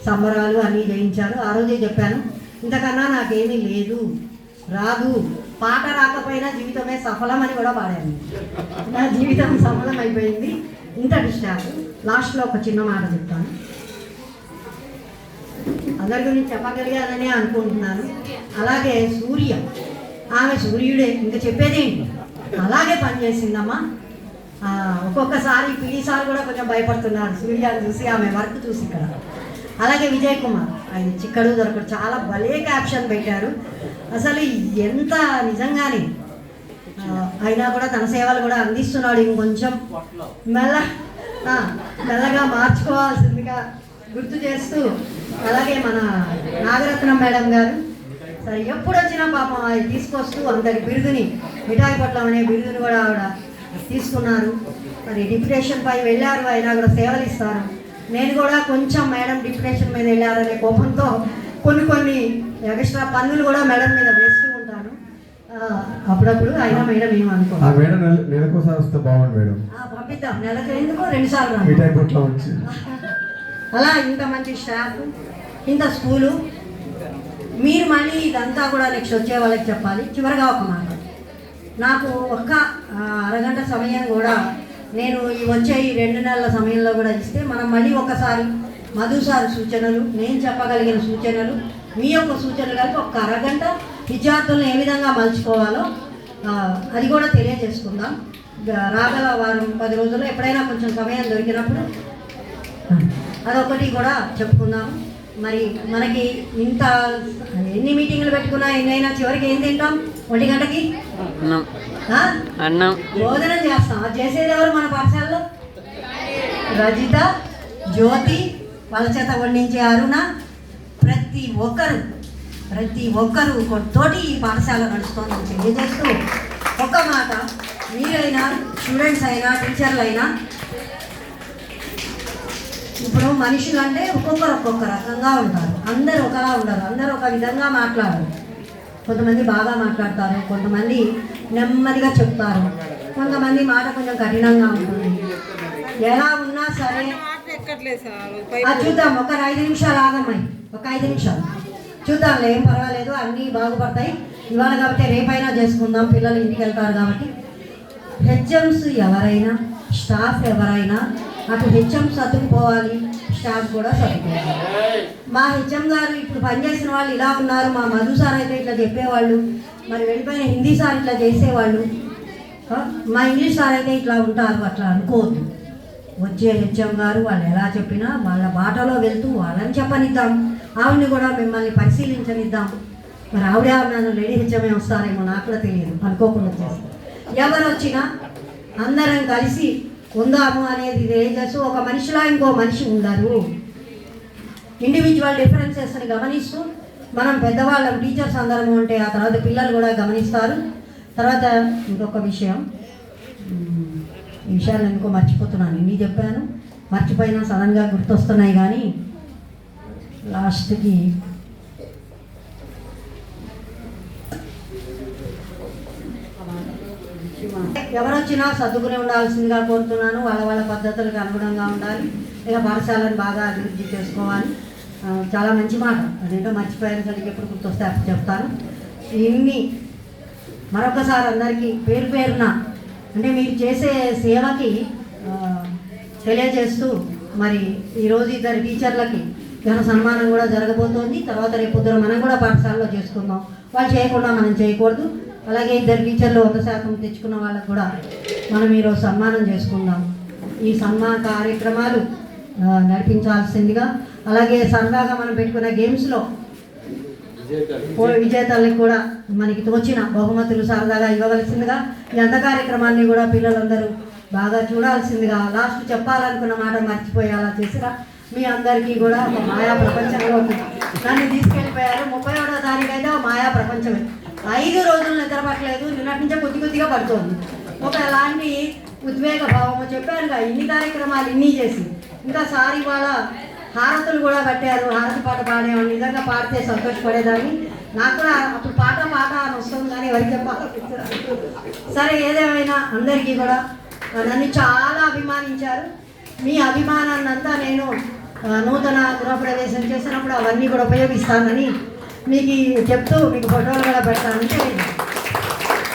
సంబరాలు అన్నీ జయించారు. ఆ రోజే చెప్పాను, ఇంతకన్నా నాకేమీ లేదు, రాదు, పాట రాకపోయినా జీవితమే సఫలం అని కూడా పాడాను. నా జీవితం సఫలం అయిపోయింది. ఇంతటి స్టాఫ్. లాస్ట్లో ఒక చిన్న మాట చెప్తాను, అందరి గురించి చెప్పగలిగానని అనుకుంటున్నాను. అలాగే సూర్య, ఆమె సూర్యుడే, ఇంకా చెప్పేదేంటి, అలాగే పనిచేసిందమ్మా. ఒక్కొక్కసారి పిలిసారి కూడా కొంచెం భయపడుతున్నారు సూర్యాన్ని చూసి, ఆమె వర్క్ చూసి ఇక్కడ. అలాగే విజయ్ కుమార్, ఆయన చిక్కడు దొరకడు, చాలా భలే క్యాప్షన్ పెట్టారు. అసలు ఎంత నిజంగానే అయినా కూడా తన సేవలు కూడా అందిస్తున్నాడు. ఇంకొంచెం మెల్లగా మార్చుకోవాల్సిందిగా గుర్తు చేస్తూ, అలాగే మన నాగరత్నం మేడం గారు సరే ఎప్పుడు వచ్చినా పాపం అది తీసుకొస్తూ అందరి బిరుదుని, మిఠాయి పట్లం అనే బిరుదుని కూడా ఆవిడ తీసుకున్నారు. మరి డిప్యుటేషన్ పై వెళ్ళారు, అయినా కూడా సేవలు ఇస్తారు. నేను కూడా కొంచెం మేడం డిప్యుటేషన్ మీద వెళ్ళారనే కోపంతో కొన్ని ఎక్స్ట్రా పన్నులు కూడా మేడం మీద వేస్తూ ఉంటాను అప్పుడప్పుడు. అయినా మేడం ఏమనుకో, నెలకోసారి వస్తే బాగుంది మేడం, పంపిద్దాం. నెలకు ఎందుకో 2 సార్లు వచ్చి. అలా ఇంత మంచి స్టాఫ్, ఇంత స్కూలు. మీరు మళ్ళీ ఇదంతా కూడా నెక్స్ట్ వచ్చే వాళ్ళకి చెప్పాలి. చివరిగా ఒక మాట, నాకు ఒక్క అరగంట సమయం కూడా నేను వచ్చే ఈ 2 నెలల సమయంలో కూడా ఇస్తే మనం మళ్ళీ ఒకసారి మధు సార్ సూచనలు, నేను చెప్పగలిగిన సూచనలు, మీ యొక్క సూచనలు కలిపి ఒక అరగంట విద్యార్థులను ఏ విధంగా మలుచుకోవాలో అది కూడా తెలియజేసుకుందాం. రాగల వారం 10 రోజుల్లో ఎప్పుడైనా కొంచెం సమయం దొరికినప్పుడు అదొకటి కూడా చెప్పుకుందాం. మరి మనకి ఇంత ఎన్ని మీటింగ్లు పెట్టుకున్నా ఎన్నైనా చివరికి ఏం తింటాం? 1 గంటకి అన్నం భోజనం చేస్తాం. అది చేసేది ఎవరు మన పాఠశాలలో? రజిత, జ్యోతి, వాళ్ళ చేత వండించే అరుణ, ప్రతి ఒక్కరు తోటి ఈ పాఠశాల నడుస్తోందని తెలియజేస్తూ ఒక్క మాట, మీరైనా స్టూడెంట్స్ అయినా టీచర్లు అయినా, ఇప్పుడు మనుషులు అంటే ఒక్కొక్క రకంగా ఉంటారు. అందరూ ఒకలా ఉండరు, అందరూ ఒక విధంగా మాట్లాడరు. కొంతమంది బాగా మాట్లాడతారు, కొంతమంది నెమ్మదిగా చెప్తారు, కొంతమంది మాట కొంచెం కఠినంగా ఉంటుంది. ఎలా ఉన్నా సరే చూద్దాం. ఒక 5 నిమిషాలు ఆగమ్మాయి, ఒక 5 నిమిషాలు చూద్దాంలే, ఏం పర్వాలేదు, అన్నీ బాగుపడతాయి. ఇవాళ కాబట్టి రేపైనా చేసుకుందాం, పిల్లలు ఇంటికి వెళ్తారు కాబట్టి. హెచ్ఎంస్ ఎవరైనా, స్టాఫ్ ఎవరైనా, అటు హెచ్ఎం సర్దుకుపోవాలి, స్టాఫ్ కూడా సర్దుకోవాలి. మా హెచ్ఎం గారు ఇప్పుడు పనిచేసిన వాళ్ళు ఇలా ఉన్నారు, మా మధు సార్ అయితే ఇట్లా చెప్పేవాళ్ళు, మరి వెళ్ళిపోయిన హిందీ సార్ ఇట్లా చేసేవాళ్ళు, మా ఇంగ్లీష్ సార్ అయితే ఇట్లా ఉంటారు, అట్లా అనుకోవద్దు. వచ్చే హెచ్ఎం గారు వాళ్ళు ఎలా చెప్పినా వాళ్ళ బాటలో వెళ్తూ వాళ్ళని చెప్పనిద్దాం, ఆవిడని కూడా మిమ్మల్ని పరిశీలించనిద్దాం. మరి ఆవిడ నన్ను లేడీ హెచ్ఎంఏ వస్తారేమో, నాకు కూడా తెలియదు, అనుకోకుండా చేస్తాం. ఎవరు వచ్చినా అందరం కలిసి ఉందాము అనేది తెలియజేస్తూ, ఒక మనిషిలా ఇంకో మనిషి ఉండరు, ఇండివిజువల్ డిఫరెన్సెస్ని గమనిస్తూ మనం పెద్దవాళ్ళం టీచర్స్ అందరము ఉంటే ఆ తర్వాత పిల్లలు కూడా గమనిస్తారు. తర్వాత ఇంకొక విషయం, ఈ విషయాలు ఎందుకో మర్చిపోతున్నాను, ఇన్ని చెప్పాను, మర్చిపోయినా సడన్గా గుర్తొస్తున్నాయి. కానీ లాస్ట్కి ఎవరొచ్చినా సర్దుకుని ఉండాల్సిందిగా కోరుతున్నాను. వాళ్ళ పద్ధతులకు అనుగుణంగా ఉండాలి, ఇక పాఠశాలను బాగా అభివృద్ధి చేసుకోవాలి. చాలా మంచి మాట, అదేంటో మర్చిపోయాను, సరిగ్గా ఎప్పుడు గుర్తొస్తే అప్పుడు చెప్తాను. ఇన్ని మరొకసారి అందరికీ పేరు పేరున అంటే మీరు చేసే సేవకి తెలియజేస్తూ, మరి ఈరోజు 2 టీచర్లకి ఘన సన్మానం కూడా జరగబోతోంది. తర్వాత రేపు పొద్దున మనం కూడా పాఠశాలలో చేసుకుందాం, వాళ్ళు చేయకుండా మనం చేయకూడదు. అలాగే 2 టీచర్లు 100% తెచ్చుకున్న వాళ్ళకు కూడా మనం ఈరోజు సన్మానం చేసుకుందాం. ఈ సన్మాన కార్యక్రమాలు నడిపించాల్సిందిగా, అలాగే సరదాగా మనం పెట్టుకున్న గేమ్స్లో విజేతలకు కూడా మనకి తోచిన బహుమతులు సరదాగా ఇవ్వవలసిందిగా, ఈ అంత కార్యక్రమాన్ని కూడా పిల్లలందరూ బాగా చూడాల్సిందిగా. లాస్ట్ చెప్పాలనుకున్న మాట మర్చిపోయి అలా చేసిరా మీ అందరికీ కూడా ఒక మాయా ప్రపంచంలో నన్ను తీసుకెళ్ళిపోయారు. 31వ తారీఖు అయితే మాయా ప్రపంచమే. 5 రోజులు నిద్రపట్టలేదు, నిన్నటి నుంచే కొద్దిగా పడుతోంది. ఒక ఎలాంటి ఉద్వేగ భావము చెప్పానుగా, ఇన్ని కార్యక్రమాలు ఇన్ని చేసి ఇంకా సారి వాళ్ళ హారతులు కూడా కట్టారు, హారతి పాట పాడేవాళ్ళు. నిజంగా పాడితే సంతోషపడేదాన్ని. నాకు కూడా అప్పుడు పాట అని వస్తుంది, కానీ ఎవరికి చెప్పాలి. సరే, ఏదేమైనా అందరికీ కూడా నన్ను చాలా అభిమానించారు. మీ అభిమానాన్ని అంతా నేను నూతన గృహప్రవేశం చేసినప్పుడు అవన్నీ కూడా ఉపయోగిస్తానని మీకు చెప్తూ మీకు ఫోటోలు కూడా పెడతానని తెలియదు.